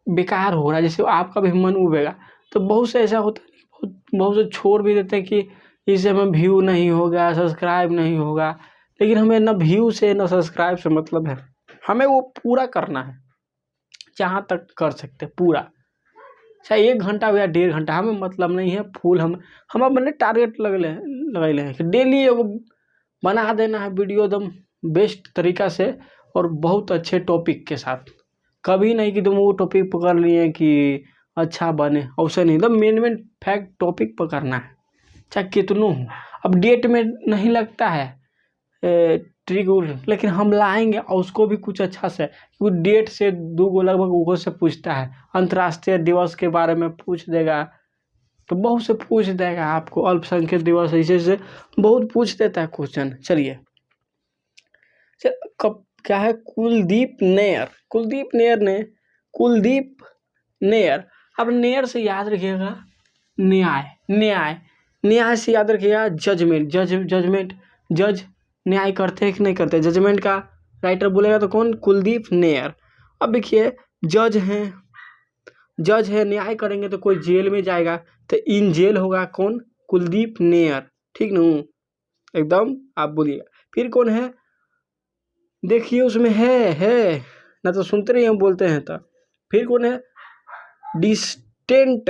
बेकार हो रहा है, जैसे आपका भी मन उबेगा। तो बहुत से ऐसा होता है, बहुत से छोड़ भी देते हैं कि इससे हमें व्यू नहीं होगा, सब्सक्राइब नहीं होगा। लेकिन हमें ना व्यू से ना सब्सक्राइब से मतलब है, हमें वो पूरा करना है, जहाँ तक कर सकते पूरा, चाहे 1 घंटा हो या 1.5 घंटा, हमें मतलब नहीं है। फुल हम अपने टारगेट लगले हैं कि डेली एगो बना देना है वीडियो एकदम बेस्ट तरीका से, और बहुत अच्छे टॉपिक के साथ। कभी नहीं कि तुम वो टॉपिक पकड़ लिए कि अच्छा बने, अवसर नहीं, एकदम मेन फैक्ट टॉपिक पकड़ना है, चाहे कितनों हो। अब डेट में नहीं लगता है ट्रिक, लेकिन हम लाएंगे और उसको भी कुछ अच्छा से, क्योंकि डेट से 2 गो लगभग वो से पूछता है, अंतर्राष्ट्रीय दिवस के बारे में पूछ देगा, तो बहुत से पूछ देगा आपको, अल्पसंख्यक दिवस ऐसे से बहुत पूछ देता है क्वेश्चन। चलिए कब क्या है, कुलदीप नैयर। अब नैयर से याद रखिएगा न्याय से याद रखिएगा जजमेंट, जज न्याय करते हैं कि नहीं करते, जजमेंट का राइटर बोलेगा तो कौन, कुलदीप नैयर। अब देखिए जज है, न्याय करेंगे तो कोई जेल में जाएगा तो इन जेल होगा कौन, कुलदीप नैयर, ठीक ना, एकदम आप बोलिएगा। फिर कौन है, देखिए उसमें है ना, तो सुनते रहिए हम बोलते हैं तो। फिर कौन है, डिस्टेंट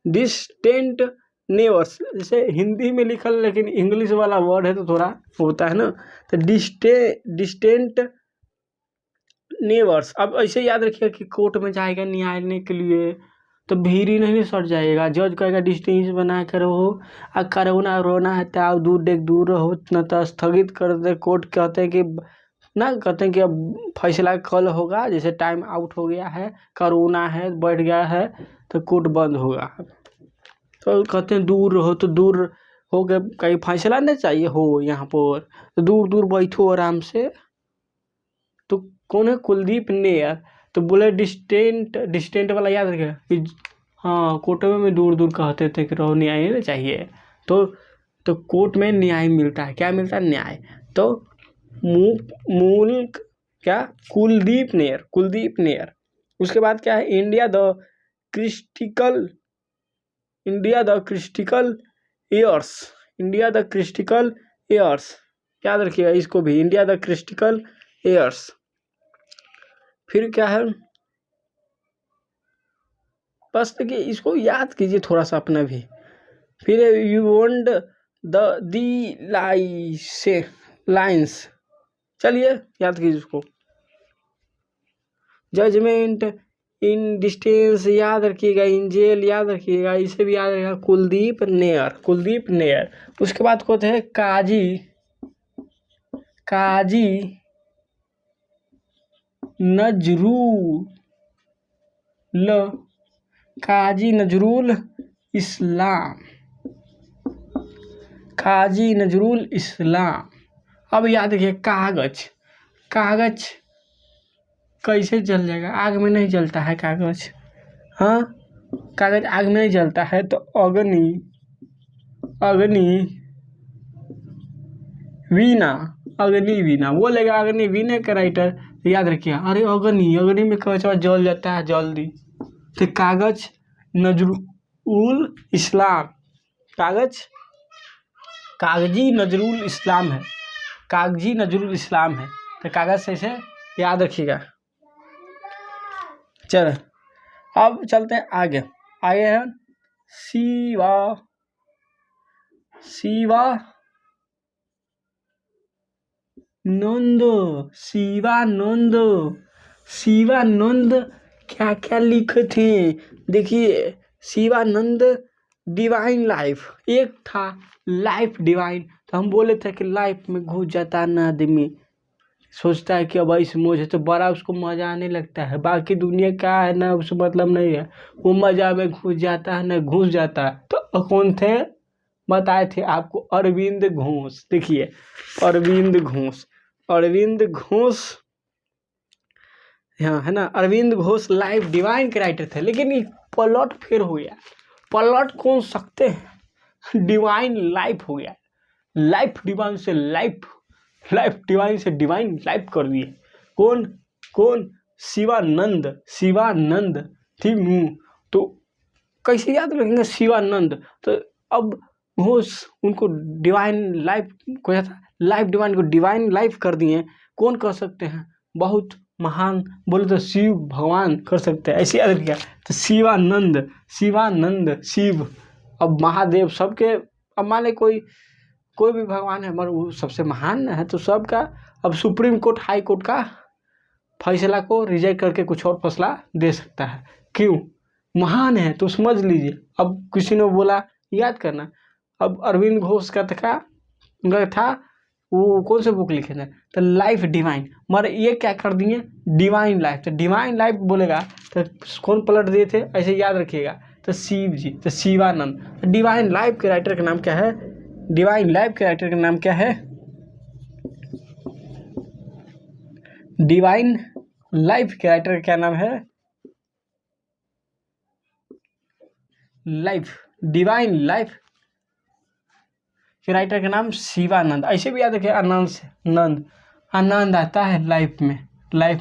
डिस्टेंट नेवर्स, जैसे हिंदी में लिखल लेकिन इंग्लिश वाला वर्ड है तो थोड़ा होता है ना, तो डिस्टेंट नेवर्स। अब ऐसे याद रखिए कि कोर्ट में जाएगा न्याय के लिए तो भीड़ ही नहीं सट जाएगा, जज कहेगा डिस्टेंस बना कर रहो, करोना रोना है तो आप दूर रहो, न तो स्थगित कर दे कोर्ट, कहते हैं कि अब फैसला कल होगा, जैसे टाइम आउट हो गया है, कोरोना है बढ़ गया है तो कोर्ट बंद होगा, तो कहते हैं दूर रहो, तो दूर हो गए, कहीं फैसला नहीं चाहिए हो यहाँ पर, तो दूर बैठो आराम से। तो कौन है, कुलदीप नैयर। तो बोले डिस्टेंट वाला याद रखेगा कि हाँ कोर्ट में दूर कहते थे कि रहो, न्याय नहीं चाहिए, तो कोर्ट में न्याय मिलता है, क्या मिलता है, न्याय। तो मूल क्या, कुलदीप नैयर। उसके बाद क्या है, इंडिया द क्रिस्टिकल ईयर्स, याद रखिएगा इसको भी, इंडिया द क्रिस्टिकल ईयर्स। फिर क्या है, बस देखिए इसको याद कीजिए थोड़ा सा अपना भी। फिर यू वॉन्ट दी लाइन्स, चलिए याद कीजिए उसको, जजमेंट, इन डिस्टेंस याद रखिएगा, इन जेल याद रखिएगा, इसे भी याद रखिएगा, कुलदीप नैयर। उसके बाद को है काजी नजरुल इस्लाम। अब याद रखिए, कागज कैसे जल जाएगा, आग में नहीं जलता है कागज, हाँ कागज आग में नहीं जलता है, तो अग्नि वीणा बोलेगा, अग्नि वीणा का राइटर याद रखिए। अरे अग्नि में कैसा जल जाता है जल्दी, तो कागज नजरुल इस्लाम, कागजी नजरुल इस्लाम है, तो कागज से याद रखिएगा। चल अब चलते हैं आगे है शिवानंद क्या लिखे थे, देखिए शिवानंद डिवाइन लाइफ, एक था लाइफ डिवाइन, तो हम बोले थे कि लाइफ में घुस जाता है ना आदमी, सोचता है कि अब इस मुझे तो बड़ा उसको मजा आने लगता है, बाकी दुनिया क्या है ना उसको मतलब नहीं है, वो मजा में घुस जाता है ना घुस जाता है। तो कौन थे, बताए थे आपको, अरविंद घोष। देखिए अरविंद घोष हाँ है ना, अरविंद घोष लाइफ डिवाइन के राइटर थे, लेकिन ये प्लॉट फेल हो गया, प्लॉट कौन सकते हैं, डिवाइन लाइफ हो गया, लाइफ डिवाइन से डिवाइन लाइफ कर दिए, कौन शिवानंद, ठीक हूँ, तो कैसे याद रखेंगे शिवानंद, तो अब घोष उनको डिवाइन लाइफ को था, लाइफ डिवाइन को डिवाइन लाइफ कर दिए, कौन कर सकते हैं, बहुत महान बोले तो शिव भगवान कर सकते हैं, ऐसे याद किया, तो शिवानंद शिव, अब महादेव सबके अब मान ले कोई भी भगवान है मगर वो सबसे महान है तो सबका अब सुप्रीम कोर्ट हाई कोर्ट का फैसला को रिजेक्ट करके कुछ और फैसला दे सकता है। क्यों? महान है तो समझ लीजिए। अब किसी ने बोला, याद करना, अब अरविंद घोष का था वो कौन से बुक लिखे थे, तो लाइफ डिवाइन, मगर ये क्या कर दिए डिवाइन लाइफ। तो डिवाइन लाइफ बोलेगा तो कौन पलट दिए थे, ऐसे याद रखिएगा, तो शिव जी, तो शिवानंद। तो डिवाइन लाइफ के राइटर का नाम क्या है? डिवाइन लाइफ के राइटर का नाम क्या है? डिवाइन लाइफ के राइटर का क्या नाम है? लाइफ, डिवाइन लाइफ के राइटर का नाम शिवानंद। ऐसे भी याद रखिए, आनंद से नंद, आनंद आता है लाइफ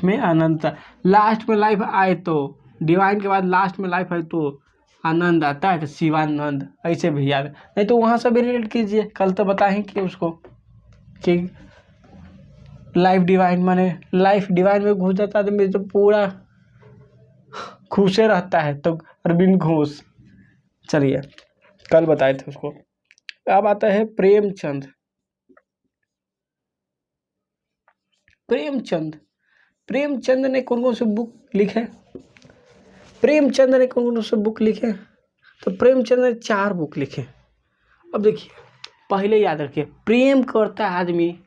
में आनंद। लास्ट में लाइफ आए तो डिवाइन के बाद लास्ट में लाइफ आए तो आनंद आता है, तो शिवानंद। ऐसे भी याद, नहीं तो वहाँ से भी रिलेट कीजिए। कल तो बताएं कि उसको कि लाइफ डिवाइन माने लाइफ डिवाइन में घुस जाता है तो पूरा खुशे रहता है। तो अरविंद घोष, चलिए कल बताए थे उसको। अब आता है प्रेमचंद। प्रेमचंद ने कौन कौन से बुक लिखे? प्रेमचंद ने कौन कौन से बुक लिखे? तो प्रेमचंद ने 4 बुक लिखे। अब देखिए, पहले याद रखिए, प्रेम करता आदमी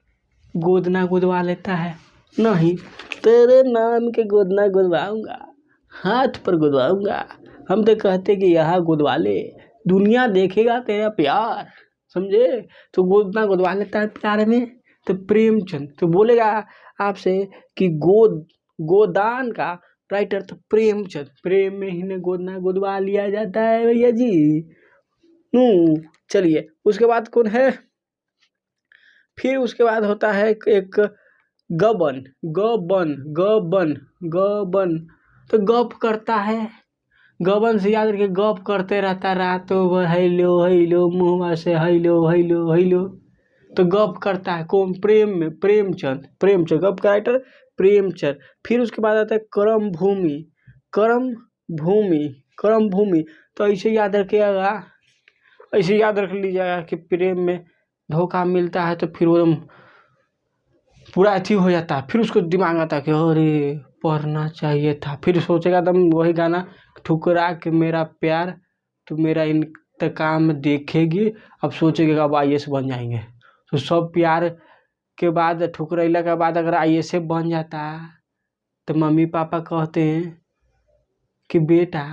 गोदना गुदवा लेता है नहीं, तेरे नाम के गोदना गुदवाऊंगा, हाथ पर गुदवाऊंगा, हम तो कहते कि यहाँ गुदवा ले, दुनिया देखेगा तेरा प्यार, समझे? तो गोदना गुदवा लेता है प्यार में। तो प्रेमचंद तो बोलेगा आपसे कि गोदान का राइटर तो प्रेमचंद, प्रेम में ही ने गोदना गुदवा लिया जाता है भैया जी। चलिए उसके बाद कौन है? फिर उसके बाद होता है एक गबन। तो गप करता है, गबन से याद रखिए, गप करते रहता रातों भर, हेलो मुँह से हेलो। तो गप करता है कौन? प्रेमचंद गप का राइटर प्रेमचंद। फिर उसके बाद आता है करम भूमि। तो ऐसे याद रखिएगा, ऐसे याद रख लीजिएगा कि प्रेम में धोखा मिलता है तो फिर वो पूरा अथी हो जाता है। फिर उसको दिमाग आता है कि अरे पढ़ना चाहिए था। फिर सोचेगा एकदम वही गाना, ठुकरा के मेरा प्यार तो मेरा इंतकाम देखेगी। अब सोचेगा अब IAS बन जाएंगे। तो सब प्यार के बाद, ठुकरैला के बाद अगर IAS बन जाता तो मम्मी पापा कहते हैं कि बेटा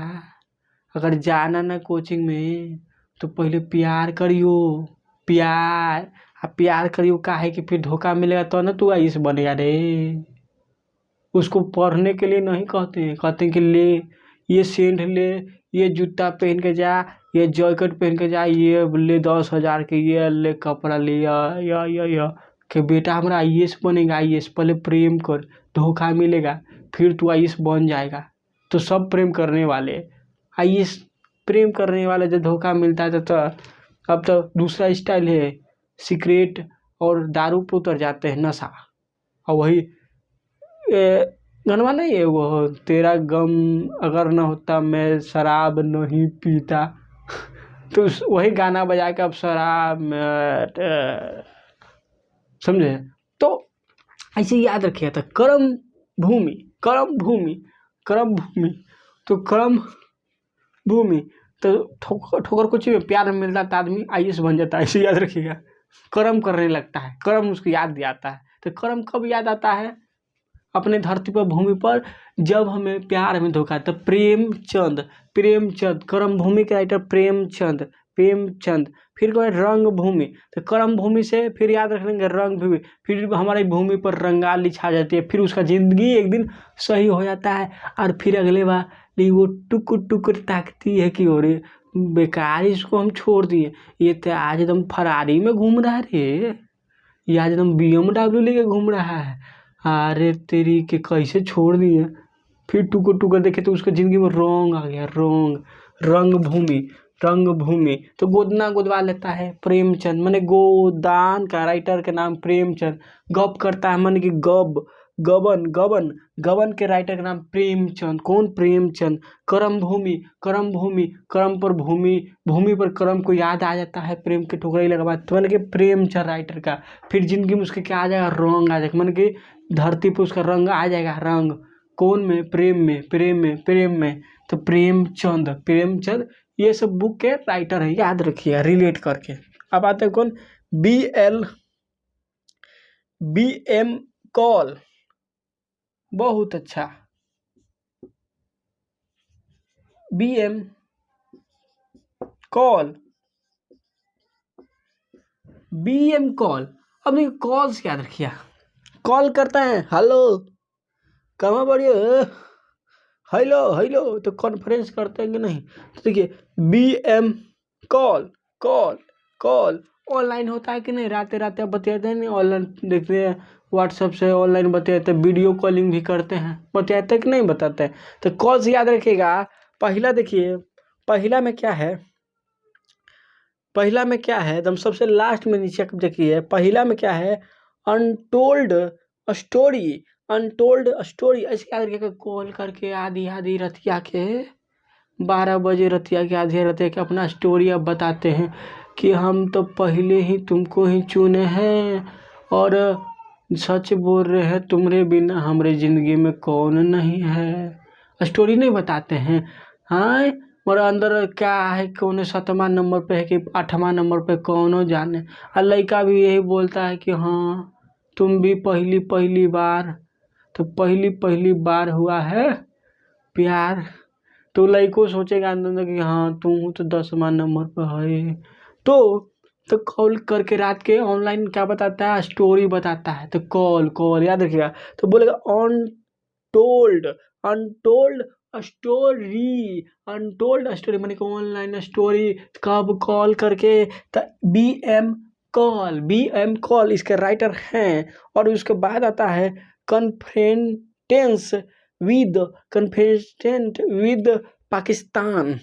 अगर जाना ना कोचिंग में तो पहले प्यार करियो, प्यार करियो, काहे कि फिर धोखा मिलेगा तो ना तू IAS बनेगा रे। उसको पढ़ने के लिए नहीं कहते हैं, कहते हैं कि ले ये सेंट ले, ये जूता पहन के जा, ये जैकेट पहन के जा, ये ले 10,000 के, ये ले कपड़ा ले या कि बेटा हमारा IAS बनेगा। IAS पहले प्रेम कर, धोखा मिलेगा फिर तू IAS बन जाएगा। तो सब प्रेम करने वाले IAS, प्रेम करने वाले जब धोखा मिलता है तो अब तो दूसरा स्टाइल है, सिगरेट और दारू पे उतर जाते हैं, नशा। और वही गाना नहीं है वो, तेरा गम अगर न होता मैं शराब नहीं पीता। तो वही गाना बजा के अब शराब में, समझे? तो ऐसे याद रखिए था करम भूमि। तो करम भूमि तो ठोकर कुछ में प्यार में मिलता था आदमी IAS बन जाता है। ऐसे याद रखिएगा, कर्म करने लगता है, कर्म उसको याद दिलाता है। तो कर्म कब याद आता है? अपने धरती पर, भूमि पर, जब हमें प्यार में धोखा। तो प्रेमचंद कर्म भूमि के राइटर प्रेमचंद। फिर कोई रंग भूमि, तो कर्म भूमि से फिर याद रख लेंगे रंग भूमि। फिर हमारी भूमि पर रंगाली छा जाती है, फिर उसका जिंदगी एक दिन सही हो जाता है। और फिर अगले बार वो टुकुर ताकती है कि अरे बेकार इसको हम छोड़ दिए, ये तो आज एकदम फरारी में घूम रहा है रे, ये आज एकदम BMW लेके घूम रहा है, अरे तेरी के कैसे छोड़ दिए। फिर टुकुर देखे तो उसका जिंदगी में रंग आ गया, रंग भूमि। तो गोदना गुदवा लेता है प्रेमचंद, माने गोदान का राइटर का नाम प्रेमचंद। गप करता है, माने कि गबन गबन गबन के राइटर का नाम प्रेमचंद। कौन? प्रेमचंद। करम भूमि, करम भूमि, करम पर भूमि, भूमि पर करम को याद आ जाता है, प्रेम के ठुकराई लगा बात, तो मैंने कि प्रेमचंद राइटर का। फिर जिंदगी में उसके क्या आ जाएगा? रंग आ जाएगा, मैंने कि धरती पर उसका रंग आ जाएगा, रंग। कौन में? प्रेम में, प्रेम में, प्रेम में। तो प्रेमचंद, प्रेमचंद ये सब बुक के राइटर है, याद रखिएगा रिलेट करके। अब आते हैं कौन? बी एम कॉल, बहुत अच्छा। B M Kaul, B M Kaul. अब देखिए कॉल से याद रखिए, कॉल करता है, हेलो कहाँ बढ़िया, हेलो हेलो, तो कॉन्फ्रेंस करते हैं कि नहीं? तो देखिए B M Kaul, Kaul Kaul online होता है कि नहीं? रात रात आप बतियाते हैं नहीं, ऑनलाइन देखते हैं, व्हाट्सएप से ऑनलाइन बतियाते हैं, वीडियो कॉलिंग भी करते हैं, बतियाते हैं कि नहीं बताते हैं? तो कॉल से याद रखिएगा। पहला देखिए, पहला में क्या है, पहला में क्या है, एकदम सबसे लास्ट में नीचे देखिए, पहला में क्या है? Untold story, untold story. ऐसे याद रखिएगा, कॉल करके आधी आधी रतिया के 12 बजे रतिया के, आधी रतिया के अपना स्टोरी अब बताते हैं कि हम तो पहले ही तुमको ही चुने हैं और सच बोल रहे हैं, तुम्हारे बिना हमारे ज़िंदगी में कौन नहीं है। स्टोरी नहीं बताते हैं, हाँ। और अंदर क्या है, कौन 7वां नंबर पे है कि 8वां नंबर पे, कौन जाने। और लड़का भी यही बोलता है कि हाँ तुम भी पहली पहली बार, तो पहली पहली बार हुआ है प्यार। तो लड़को सोचेगा अंदर कि हाँ तुम तो 10वां नंबर पर है। तो कॉल करके रात के ऑनलाइन क्या बताता है? स्टोरी बताता है। तो कॉल, कॉल याद रखिएगा। तो बोलेगा untold, untold story, untold story मैंने कि ऑनलाइन स्टोरी कब कॉल करके। तो B M Kaul, B M Kaul इसके राइटर हैं। और उसके बाद आता है confrontation with, confrontation with Pakistan,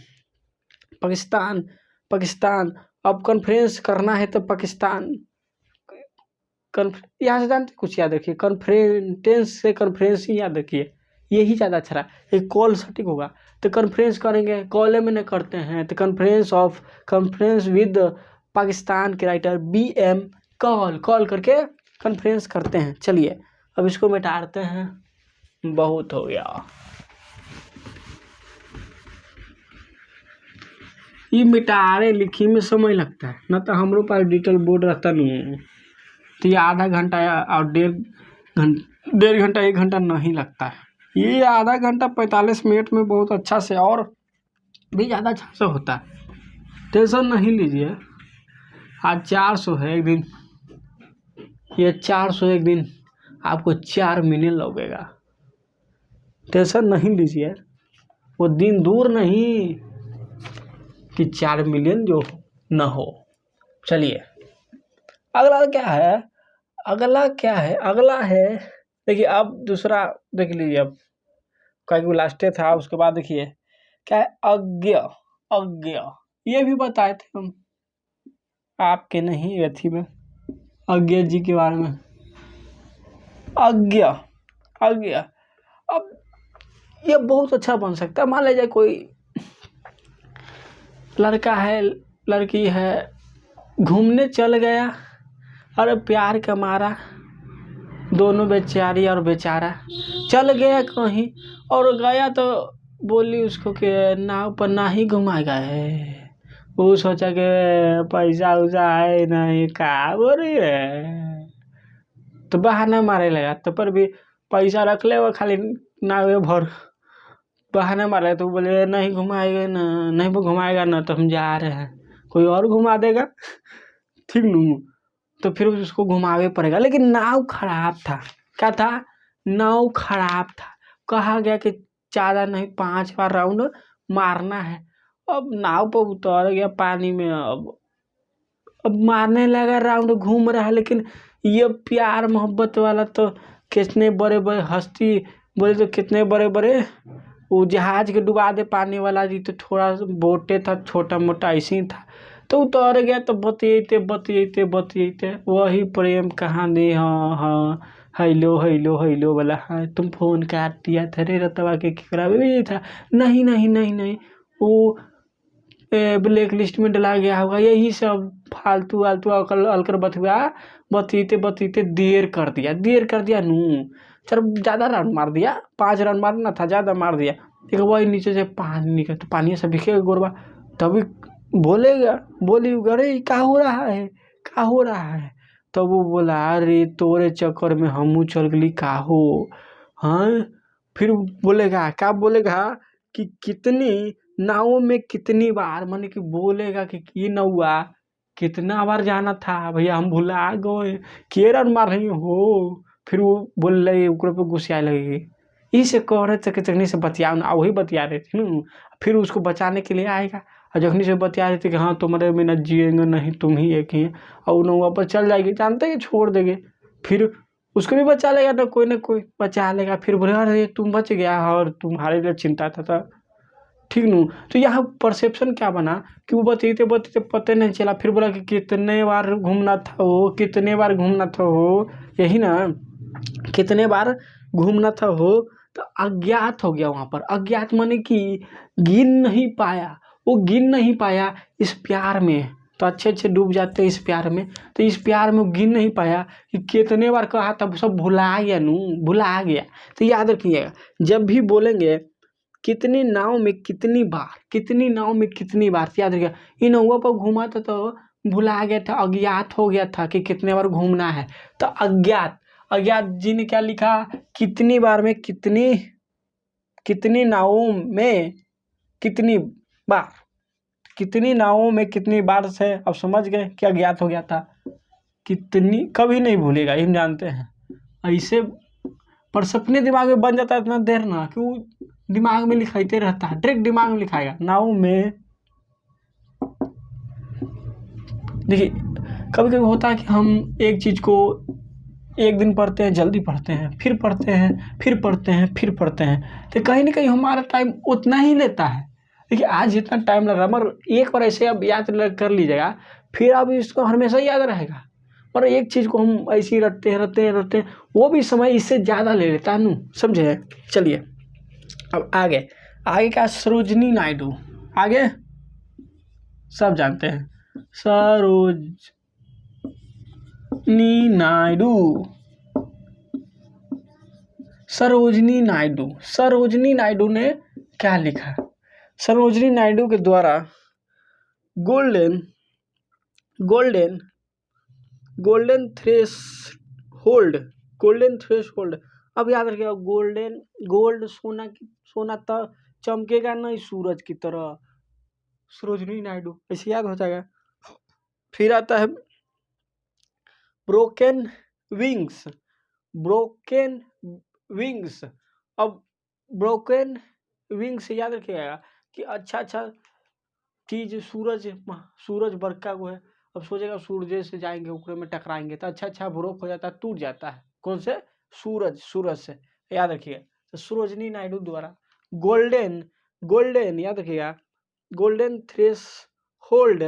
Pakistan, Pakistan. अब कॉन्फ्रेंस करना है तो पाकिस्तान, यहाँ से जानते कुछ याद रखिए, कॉन्फ्रेंटेंस से कॉन्फ्रेंस ही याद रखिए, यही ज़्यादा अच्छा रहा। एक कॉल सटीक होगा, तो कॉन्फ्रेंस करेंगे, कॉल में नहीं करते हैं, तो कॉन्फ्रेंस विद पाकिस्तान के writer B M Kaul, call करके कॉन्फ्रेंस करते हैं। चलिए अब इसको मिटाते हैं, बहुत हो गया। ये मिटारे लिखी में समय लगता है, ना तो हमरो पास डिजिटल बोर्ड रहता नहीं, तो ये आधा घंटा और 1.5 घंटा 1 घंटा नहीं लगता है। ये आधा घंटा 45 मिनट में बहुत अच्छा से, और भी ज़्यादा अच्छा से होता है। टेंशन नहीं लीजिए। आज 400 है एक दिन, ये 400 एक दिन आपको 4 मिलियन लगेगा। टेंशन नहीं लीजिए, वो दिन दूर नहीं कि 4 मिलियन जो न हो। चलिए अगला क्या है, अगला क्या है, अगला है देखिए, अब दूसरा देख लीजिए। अब क्योंकि लास्ट था, उसके बाद देखिए क्या है, अज्ञ, अज्ञ। ये भी बताए थे हम आपके नहीं अथी में, अज्ञ जी के बारे में। अज्ञ, अज्ञ। अब ये बहुत अच्छा बन सकता है। मान लीजिए कोई लड़का है, लड़की है, घूमने चल गया, अरे प्यार का मारा, दोनों बेचारी और बेचारा चल गया कहीं, और गया तो बोली उसको कि नाव पर ना ही घुमाएगा है। वो सोचा कि पैसा उसा है नहीं, का बोल रही है, तो बहाना मारे लगा। तो पर भी पैसा रख ले वो खाली नावे भर, बहाना मारे। तो बोले नहीं घुमाएगा ना, नहीं वो घुमाएगा ना तो हम जा रहे हैं, कोई और घुमा देगा, ठीक नू। तो फिर उसको घुमावे पड़ेगा, लेकिन नाव खराब था। क्या था? नाव खराब था। कहा गया कि ज़्यादा नहीं 5 बार राउंड मारना है। अब नाव पर उतर गया पानी में, अब मारने लगा, राउंड घूम रहा है। लेकिन ये प्यार मोहब्बत वाला तो कितने बड़े बड़े हस्ती, बोले तो कितने बड़े बड़े वो जहाज के डुबा दे पानी वाला जी, तो थोड़ा बोटे था, छोटा मोटा ऐसे ही था। तो उतर गया, तो बतियाते बतियाते बतियाते वही प्रेम कहानी, हाँ हाँ हेलो हेलो हेलो बोला, हाँ तुम फोन काट दिया था रे रतवा के केकरा भी था। नहीं नहीं नहीं नहीं, वो ब्लैक लिस्ट में डला गया होगा, यही सब फालतू वालतू अकल अलकर बथुआ बतीते बतीते देर कर दिया नू। चल ज़्यादा रन मार दिया, 5 रन मारना था, ज़्यादा मार दिया। देखो वही नीचे से पानी निकल, तो पानी से बिखेगा गोरबा, तभी बोलेगा, बोली अरे क्या हो रहा है, क्या हो रहा है। तब वो बोला अरे तोरे चक्कर में हमू चल गली का हो। हाँ, फिर बोलेगा क्या बोलेगा कि कितनी नावों में कितनी बार, माने कि बोलेगा कि ये नौआ कितना बार जाना था भैया, हम भुला गए, के रन मार रही हो। फिर वो बोल रही ऊपर पे गुस्साए लगेगी, इसे कह रहे थे कि जखनी से बतिया ना, वही बतिया रहे थे ना। फिर उसको बचाने के लिए आएगा, और जखनी से बतिया रहे थे कि हाँ तुम्हारे बिना जिएंगे नहीं, तुम ही एक ही है, और नौआ पर चल जाएगी, जानते हैं छोड़ देंगे। फिर उसको भी बचा लेगा ना कोई बचा लेगा। फिर बोले अरे तुम बच गया और तुम्हारे लिए चिंता था। ठीक नू। तो यहाँ परसेप्शन क्या बना कि वो बतते बतते पता नहीं चला, फिर बोला कि कितने बार घूमना था हो, कितने बार घूमना था हो, यही ना, कितने बार घूमना था हो। तो अज्ञात हो गया वहाँ पर, अज्ञात माने कि गिन नहीं पाया, वो गिन नहीं पाया इस प्यार में। तो अच्छे अच्छे डूब जाते हैं इस प्यार में, तो इस प्यार में वो गिन नहीं पाया कि कितने बार कहा, तब सब भुला गया नू, भुला गया। तो याद रखिएगा, जब भी बोलेंगे कितनी नाव में कितनी बार, कितनी नाव में कितनी बार, तो याद रखिएगा इन नौवा पर घूमा था तो भुला गया था, अज्ञात हो गया था कि कितने बार घूमना है। तो अज्ञात, अज्ञात जी ने क्या लिखा, कितनी बार में कितनी, कितनी नावों में कितनी बार, कितनी नावों में कितनी बार से अब समझ गए कि अज्ञात हो गया था। कितनी कभी नहीं भूलेगा, हम जानते हैं। ऐसे पर सपने दिमाग में बन जाता है इतना देर ना कि वो दिमाग में लिखाते रहता है, डायरेक्ट दिमाग में लिखाएगा नाव में। देखिए कभी कभी होता है कि हम एक चीज़ को एक दिन पढ़ते हैं, जल्दी पढ़ते हैं, फिर पढ़ते हैं, फिर पढ़ते हैं, फिर पढ़ते हैं, तो कहीं ना कहीं हमारा टाइम उतना ही लेता है। देखिए आज जितना टाइम लग रहा है, मगर एक बार ऐसे अब याद कर लीजिएगा, फिर अब इसको हमेशा याद रहेगा। पर एक चीज़ को हम ऐसे ही रटते हैं, वो भी समय इससे ज़्यादा ले लेता है नू, समझे। चलिए अब आगे, आगे क्या, सरोजनी नायडू, आगे सब जानते हैं, सरोजनी नायडू, सरोजनी नायडू, सरोजनी नायडू ने क्या लिखा। सरोजनी नायडू के द्वारा golden golden golden threshold, golden threshold. अब याद रखिएगा, गोल्डन, गोल्ड सोना की, सोना तो चमकेगा नहीं सूरज की तरह, सरोजनी नायडू ऐसे याद हो जाएगा। फिर आता है ब्रोकन विंग्स, ब्रोकन विंग्स। अब ब्रोकन विंग्स याद रखिएगा कि अच्छा अच्छा चीज, सूरज, सूरज बरका हुआ है, अब सोचेगा सूरज से जाएंगे ऊपर में टकराएंगे, तो अच्छा अच्छा ब्रोक हो जाता है, टूट जाता है, कौन से, सूरज, सूरज से, याद रखिएगा। तो सरोजनी नायडू द्वारा गोल्डन, गोल्डन याद रखिएगा, गोल्डन थ्रेश होल्ड,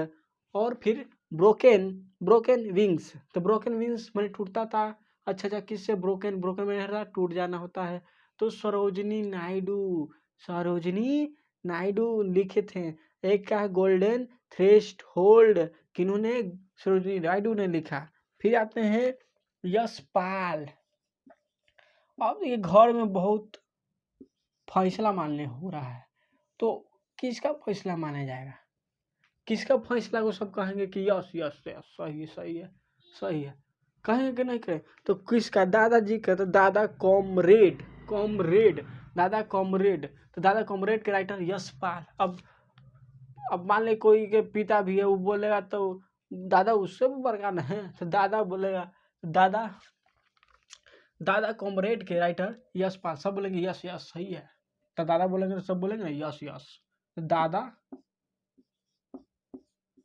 और फिर ब्रोकन, ब्रोकन विंग्स। तो ब्रोकन विंग्स मैंने टूटता था, अच्छा अच्छा किससे, ब्रोकन, ब्रोकन में टूट जाना होता है। तो सरोजनी नायडू, सरोजनी नायडू लिखे थे। एक का है गोल्डन थ्रेस्ट होल्ड, किन्होंने, सरोजनी नायडू ने लिखा। फिर आते हैं यशपाल। अब ये घर में बहुत फैसला मानने हो रहा है, तो किसका फैसला माना जाएगा, किसका फैसला को सब कहेंगे कि यस यस यस सही है, सही है, सही है, कहेंगे कि नहीं कहें। तो किसका, दादाजी का, तो दादा कॉमरेड, कॉमरेड, दादा कॉमरेड। तो दादा कॉमरेड के राइटर यशपाल। अब मान ले कोई के पिता भी है, वो बोलेगा तो दादा उससे भी बड़का न है, तो दादा बोलेगा, दादा, दादा कॉमरेड के राइटर यशपाल। सब बोलेंगे यस यस सही है, तो दादा बोलेंगे तो सब बोलेंगे यस यस। तो दादा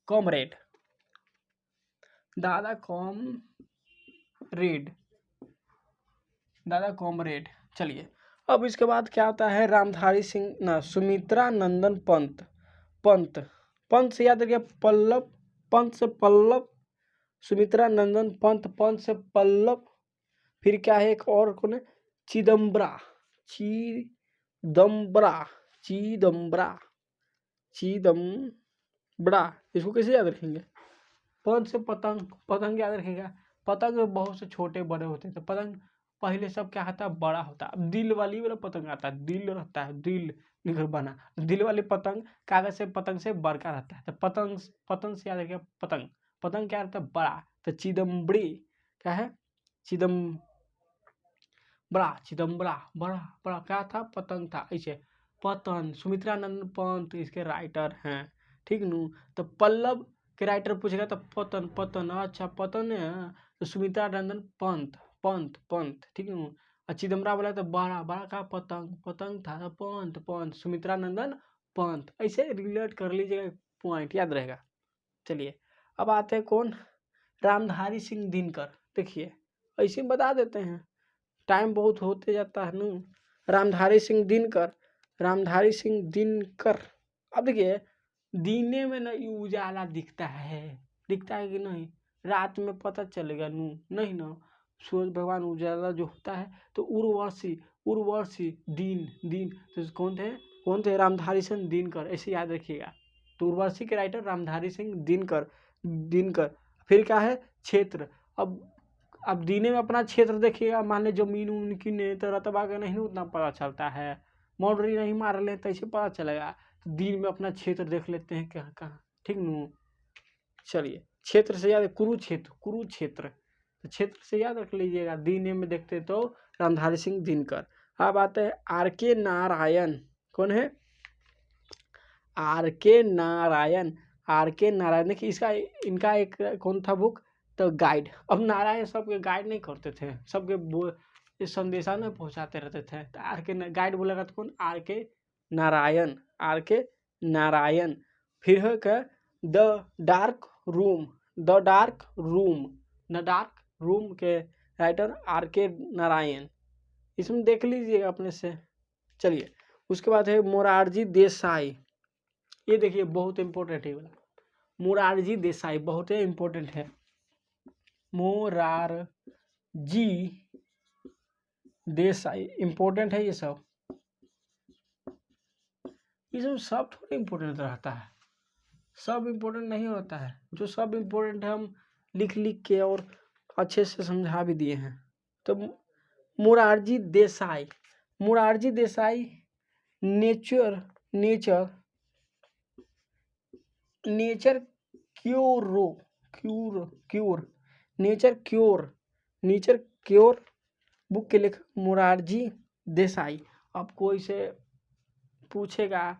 कॉमरेड, दादा कॉमरेड, दादा कॉमरेड। चलिए अब इसके बाद क्या होता है, रामधारी सिंह ना, सुमित्रा नंदन पंत, पंत, पंत से याद रखिए पल्लव, पंत से पल्लव, सुमित्रा नंदन पंत, पंत से पल्लव, फिर क्या है, एक और कौन है, चिदम्बरा, चिदम्बरा, चिदम्बरा, चिदम्बरा, इसको कैसे याद रखेंगे, पंत से पतंग, पतंग याद रखेगा। पतंग बहुत से छोटे बड़े होते थे, पतंग पहले सब क्या होता है, बड़ा होता है। अब दिल वाली वाला पतंग आता है, दिल रहता है, दिल निकल बना, दिल वाली पतंग कागज से पतंग से बड़का रहता है। तो पतंग, पतंग से याद रखिए पतंग, पतंग क्या रहता है, बड़ा। तो चिदम्बरी क्या है, चिदम्बरा, चिदम्बरा, बड़ा बड़ा क्या था, पतंग था। ऐसे पतन, सुमित्रानंद पंत इसके राइटर हैं, ठीक नू। तो पल्लव के राइटर पूछेगा तो पतन, पतन, अच्छा पतन है, तो सुमित्रानंदन पंत, पंत, पंत, ठीक नू। और चिदम्बरा बोला तो बड़ा बड़ा का पतंग, पतंग था तो पंत, पंत, सुमित्रानंदन पंत। ऐसे रिलेट कर लीजिएगा, पॉइंट याद रहेगा। चलिए अब आते हैं कौन, रामधारी सिंह दिनकर। देखिए ऐसे बता देते हैं, टाइम बहुत होते जाता है नू। रामधारी सिंह दिनकर, रामधारी सिंह दिनकर। अब देखिए दीने में ना ये उजाला दिखता है कि नहीं, रात में पता चलेगा नू, नहीं ना। सूरज भगवान उजाला जो होता है, तो उर्वशी, उर्वशी दिन, दिन तो कौन थे, रामधारी सिंह दिनकर, ऐसे याद रखिएगा। तो उर्वशी के राइटर रामधारी सिंह दिनकर, दिनकर। फिर क्या है, क्षेत्र। अब दीने में अपना क्षेत्र देखिएगा, मान ली जमीन उनकी ने तो रतबा का नहीं उतना पता चलता है, बाउंड्री नहीं मार ले तो ऐसे पता चलेगा। तो दिन में अपना क्षेत्र देख लेते हैं कहाँ कहाँ, ठीक नू। चलिए क्षेत्र से याद, कुरुक्षेत्र, कुरुक्षेत्र, तो क्षेत्र से याद रख लीजिएगा। दीने में देखते तो रामधारी सिंह दिनकर। अब आते हैं आर के नारायण, कौन है, आर के नारायण, आर के नारायण। देखिए इसका, इनका एक कौन था बुक, तो गाइड। अब नारायण सबके गाइड नहीं करते थे, सबके इस संदेशा में पहुंचाते रहते थे। तो आर के गाइड बोलेगा तो कौन, आर के नारायण, आर के नारायण। फिर है क्या, the dark room, the dark room, the dark room के राइटर आर के नारायण, इसमें देख लीजिएगा अपने से। चलिए उसके बाद है मोरारजी देसाई। ये देखिए बहुत इंपॉर्टेंट है वाला, मोरारजी देसाई बहुत ही इंपॉर्टेंट है। मोरारजी देसाई इंपॉर्टेंट है, ये सब सब थोड़ा इंपॉर्टेंट रहता है, सब इंपॉर्टेंट नहीं होता है। जो सब इंपॉर्टेंट है हम लिख लिख के और अच्छे से समझा भी दिए हैं। तो Morarji Desai, Morarji Desai nature, nature, nature cure, cure, cure, nature cure, nature cure book के लेखक मोरारजी देसाई। अब कोई से पूछेगा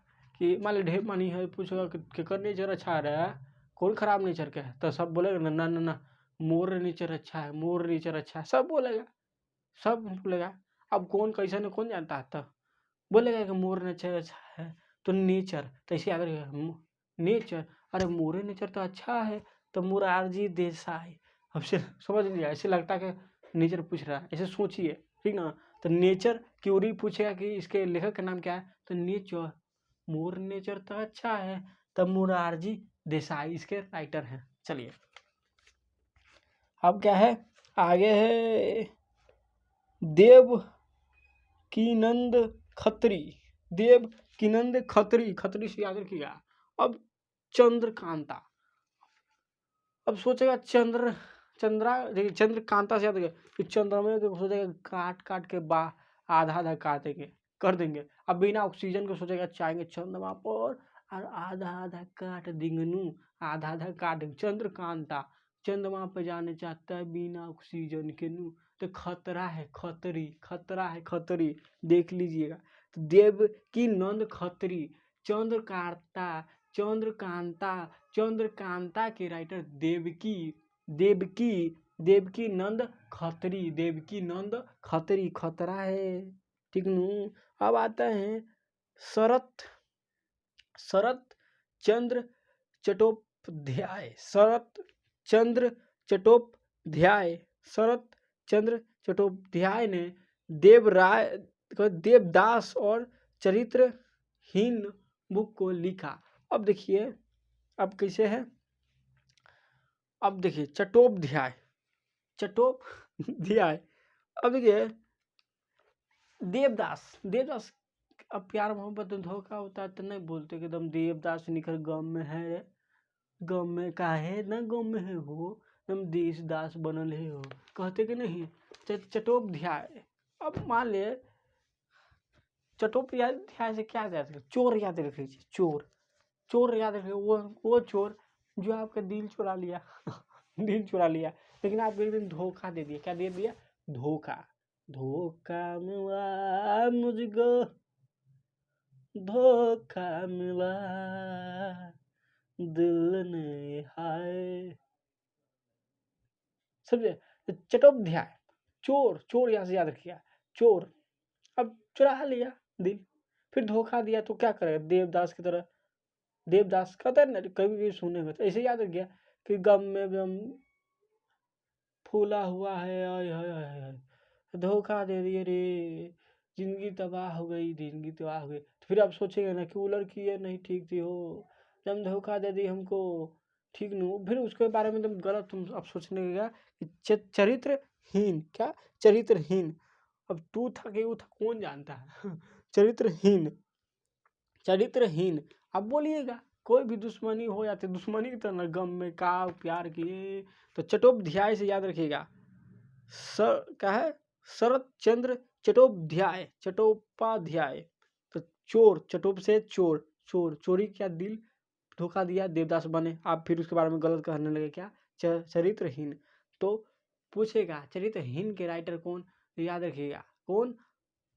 कि मान लो ढेर मानी है, पूछेगा कि कर नेचर अच्छा है, कौन खराब नेचर का है, तो सब बोलेगा ना ना ना ना, मोर नेचर अच्छा है, मोर नेचर अच्छा है, सब बोलेगा, सब बोलेगा। अब कौन कैसा नहीं कौन जानता है, तो बोलेगा कि मोर नेचर अच्छा है। तो नेचर तो ऐसे याद रखेगा, नेचर, अरे मोरे नेचर तो अच्छा है, तो मोरारजी देसाई। अब से समझ लिया, ऐसे लगता है कि नेचर पूछ रहा है, ऐसे सोचिए, ठीक ना। तो नेचर क्यूरी पूछेगा कि इसके लेखक का नाम क्या है, तो नेचर, मोर नेचर तो अच्छा है, तो मोरारजी देसाई इसके राइटर हैं। चलिए अब क्या है, आगे है देव कीनंद खत्री, देव कीनंद खत्री, खत्री से याद रखिएगा। अब चंद्रकांता, अब सोचेगा देखिए चंद्रकांता से याद रखिएगा कि चंद्रमा को सोचेगा काट काट के आधा आधा काटेंगे कर देंगे। अब बिना ऑक्सीजन को सोचेगा चाहेंगे चंद्रमा पर और आधा आधा काट देंगे नू, आधा आधा काट देंगे। चंद्रकांता चंद्रमा पे जाने चाहता है बिना ऑक्सीजन के नू, तो खतरा है, खतरी, खतरा है, खतरी, देख लीजिएगा। तो देव की नंद खत्री, चंद्रकांता, चंद्रकांता, चंद्रकांता के राइटर देवकी, देवकी, देवकी नंद खत्री, देवकी नंद खत्री, खतरा है, ठीक नू। अब आता है शरत, शरत चंद्र चट्टोपाध्याय, शरत चंद्र चट्टोपाध्याय, शरत चंद्र चट्टोपाध्याय ने देवदास और चरित्रहीन बुक को लिखा। अब देखिए अब कैसे है, अब देखिए चट्टोपाध्याय, चट्टोपाध्याय, अब देखिए देवदास अब प्यार मोहब्बत में धोखा होता है तो नहीं बोलते कि एकदम देवदास निकल गम में है, गम में काहे ना गम में है हो, तुम देश दास बनल है हो, कहते कि नहीं। चट्टोपाध्याय, अब मान ले चट्टोपाध्याय से क्या याद रखे, चोर याद रख लीजिए, चोर याद रखे, वो चोर जो आपका दिल चुरा लिया दिल चुरा लिया, लेकिन आपको एक दिन धोखा दे दिया। क्या दे दिया? धोखा मिला मुझको, धोखा मिला दिल ने हाय, समझे। चट्टोपाध्याय चोर यहाँ से याद रखिएगा, चोर अब चुरा लिया दिल, फिर धोखा दिया तो क्या करेगा, देवदास की तरह। देवदास कहता है ना, कभी भी सुने हुए तो ऐसे याद रख गया कि गम में गम फूला हुआ है, आय हाय हाय, धोखा दे दिए रे, जिंदगी तबाह हो गई, जिंदगी तबाह हो गई। तो फिर आप सोचेंगे ना कि वो लड़की ये नहीं ठीक थी हो, जब धोखा दे दी हमको, ठीक नहीं। फिर उसके बारे में तुम गलत तुम अब सोचने लगा कि चरित्रहीन, क्या चरित्रहीन, अब तू था कि वो था कौन जानता है चरित्रहीन अब बोलिएगा। कोई भी दुश्मनी हो जाती, दुश्मनी की तरह गम में का प्यार किए, तो चट्टोपाध्याय से याद रखिएगा। क्या है, शरत चंद्र चट्टोपाध्याय। तो चोर, चटोप से चोरी किया, दिल धोखा दिया, देवदास बने। आप फिर उसके बारे में गलत कहने लगे, क्या चरित्रहीन। तो पूछेगा चरित्रहीन के राइटर कौन, याद रखिएगा कौन,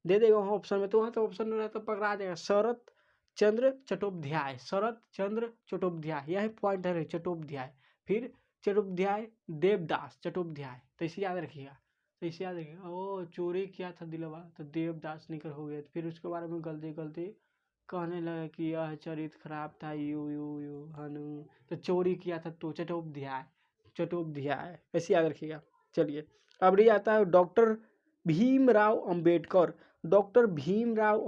दे देगा वहाँ ऑप्शन में, तो वहाँ तो ऑप्शन में रहता तो पकड़ा जाएगा, शरत चंद्र चट्टोपाध्याय, शरत चंद्र चट्टोपाध्याय, यह पॉइंट है चट्टोपाध्याय। फिर चट्टोपाध्याय, देवदास, चट्टोपाध्याय, तो इसे याद रखिएगा। तो इसे याद रखिएगा, ओ चोरी किया था दिलवा, तो देवदास निकल हो गया। फिर उसके बारे में गलती कहने लगा कि यह चरित्र खराब था, यू हनु, तो चोरी किया था तो चट्टोपाध्याय, ऐसे याद रखिएगा। चलिए अब ये आता है डॉक्टर भीमराव अंबेडकर। डॉक्टर भीमराव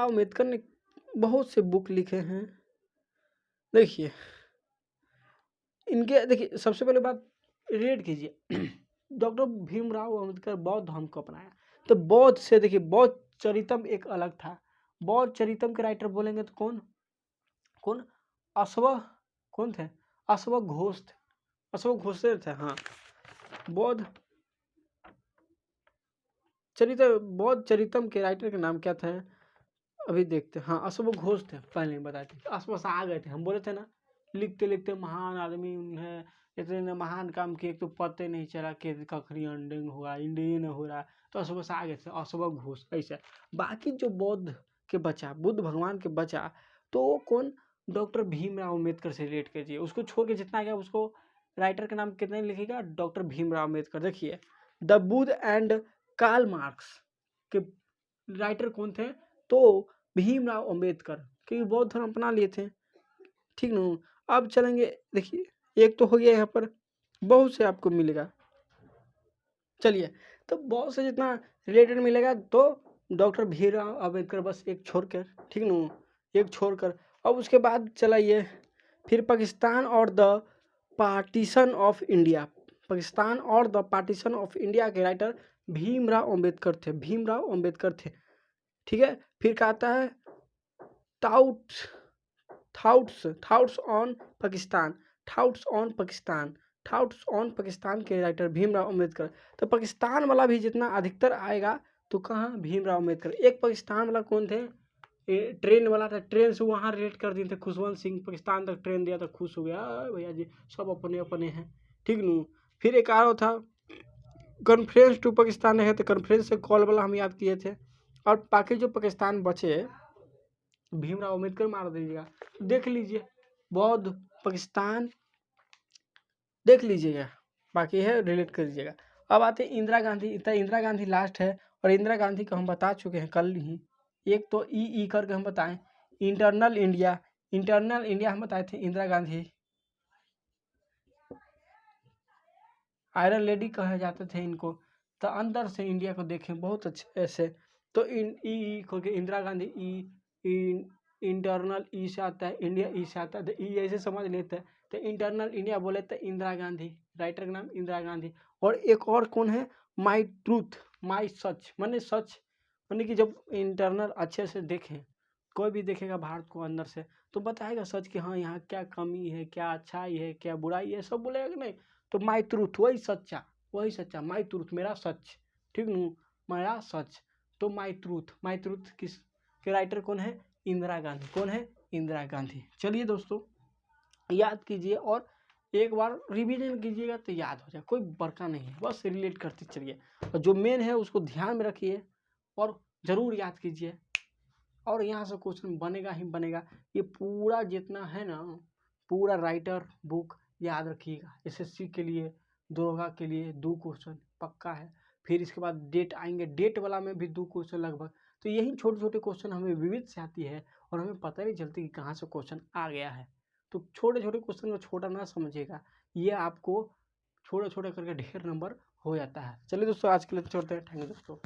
अंबेडकर ने बहुत से बुक लिखे हैं। देखिए इनके, देखिए सबसे पहले बात रेड कीजिए डॉक्टर भीमराव अंबेडकर बौद्ध धर्म को अपनाया। तो बौद्ध से देखिए, बौद्ध चरितम एक अलग था। बौद्ध चरितम के राइटर बोलेंगे तो कौन कौन थे, अश्वघोष थे। हाँ, बौद्ध चरितम के राइटर के नाम क्या थे, अभी देखते हैं। हाँ, अश्वघोष थे, पहले बताए थे, आसपास आ गए थे, हम बोले थे ना, लिखते लिखते महान आदमी उन्हें, इतने महान काम किए तो पता नहीं चला कि कखनी एंडिंग हुआ, इंडियन हो रहा, तो आसपास आ गए थे अश्वघोष। ऐसा बाकी जो बौद्ध के बचा, बुद्ध भगवान के बचा, तो कौन, डॉक्टर भीमराव अम्बेडकर से रिलेट कीजिए। उसको छोड़ के जितना गया, उसको राइटर का नाम कितने लिखेगा, डॉक्टर भीमराव अम्बेडकर। देखिए the Buddha and Karl Marx के राइटर कौन थे, तो भीमराव अंबेडकर, क्योंकि बौद्ध धर्म अपना लिए थे, ठीक ना। अब चलेंगे, देखिए एक तो हो गया, यहाँ पर बहुत से आपको मिलेगा। चलिए, तो बहुत से जितना रिलेटेड मिलेगा, तो डॉक्टर भीमराव अंबेडकर बस एक छोड़कर, ठीक ना, एक छोड़कर। अब उसके बाद चलाइए फिर पाकिस्तान और the partition of India. Pakistan और द पार्टीशन ऑफ इंडिया के राइटर भीमराव अंबेडकर थे। ठीक है, फिर कहता है थाउट्स ऑन पाकिस्तान के राइटर भीमराव अंबेडकर। तो पाकिस्तान वाला भी जितना अधिकतर आएगा, तो कहाँ, भीमराव अंबेडकर। एक पाकिस्तान वाला कौन थे, ट्रेन वाला था, ट्रेन से वहाँ रिलेट कर दिए थे, खुशवंत सिंह पाकिस्तान तक ट्रेन दिया था, खुश हो गया भैया जी, सब अपने अपने हैं, ठीक नू। फिर एक और था कॉन्फ्रेंस टू पाकिस्तान है, तो कॉन्फ्रेंस से कॉल वाला हम याद किए थे। और बाकी जो पाकिस्तान बचे, भीमराव अम्बेडकर मार दीजिएगा, देख लीजिए, बौद्ध पाकिस्तान देख लीजिएगा, बाकी है रिलेट कर लीजिएगा। अब आते इंदिरा गांधी। तो इंदिरा गांधी लास्ट है, और इंदिरा गांधी को हम बता चुके हैं कल ही। एक तो ई करके हम बताएं, इंटरनल इंडिया हम बताए थे। इंदिरा गांधी आयरन लेडी कहे जाते थे इनको, तो अंदर से इंडिया को देखें बहुत अच्छे ऐसे। तो खोल के इंदिरा गांधी, इंटरनल ई से आता है, इंडिया ई से आता है, तो ई ऐसे समझ लेते हैं। तो इंटरनल इंडिया बोले तो इंदिरा गांधी, राइटर का नाम इंदिरा गांधी। और एक और कौन है, माई ट्रूथ, माई सच, माने सच, माने कि जब इंटरनल अच्छे से देखें, कोई भी देखेगा भारत को अंदर से तो बताएगा सच कि हाँ यहाँ क्या कमी है, क्या अच्छाई है, क्या बुराई है, सब बोलेगा कि नहीं। तो माई ट्रूथ वही सच्चा, माई ट्रूथ मेरा सच, ठीक न, मेरा सच। तो माई ट्रूथ किस के राइटर कौन है, इंदिरा गांधी। कौन है, इंदिरा गांधी। चलिए दोस्तों याद कीजिए और एक बार रिवीजन कीजिएगा तो याद हो जाए, कोई बड़का नहीं है, बस रिलेट करते चलिए और जो मेन है उसको ध्यान में रखिए और ज़रूर याद कीजिए। और यहाँ से क्वेश्चन बनेगा ही बनेगा। ये पूरा जितना है ना, पूरा राइटर बुक याद रखिएगा। एसएससी के लिए, दरोगा के लिए 2 क्वेश्चन पक्का है। फिर इसके बाद डेट आएंगे, डेट वाला में भी 2 क्वेश्चन लगभग। तो यही छोटे छोटे क्वेश्चन हमें विविध से आती है और हमें पता नहीं चलती कि कहाँ से क्वेश्चन आ गया है। तो छोटे छोटे क्वेश्चन को छोटा ना समझिएगा, ये आपको छोटे छोटे करके ढेर नंबर हो जाता है। चलिए दोस्तों आज के लिए छोड़ते हैं, थैंक यू दोस्तों।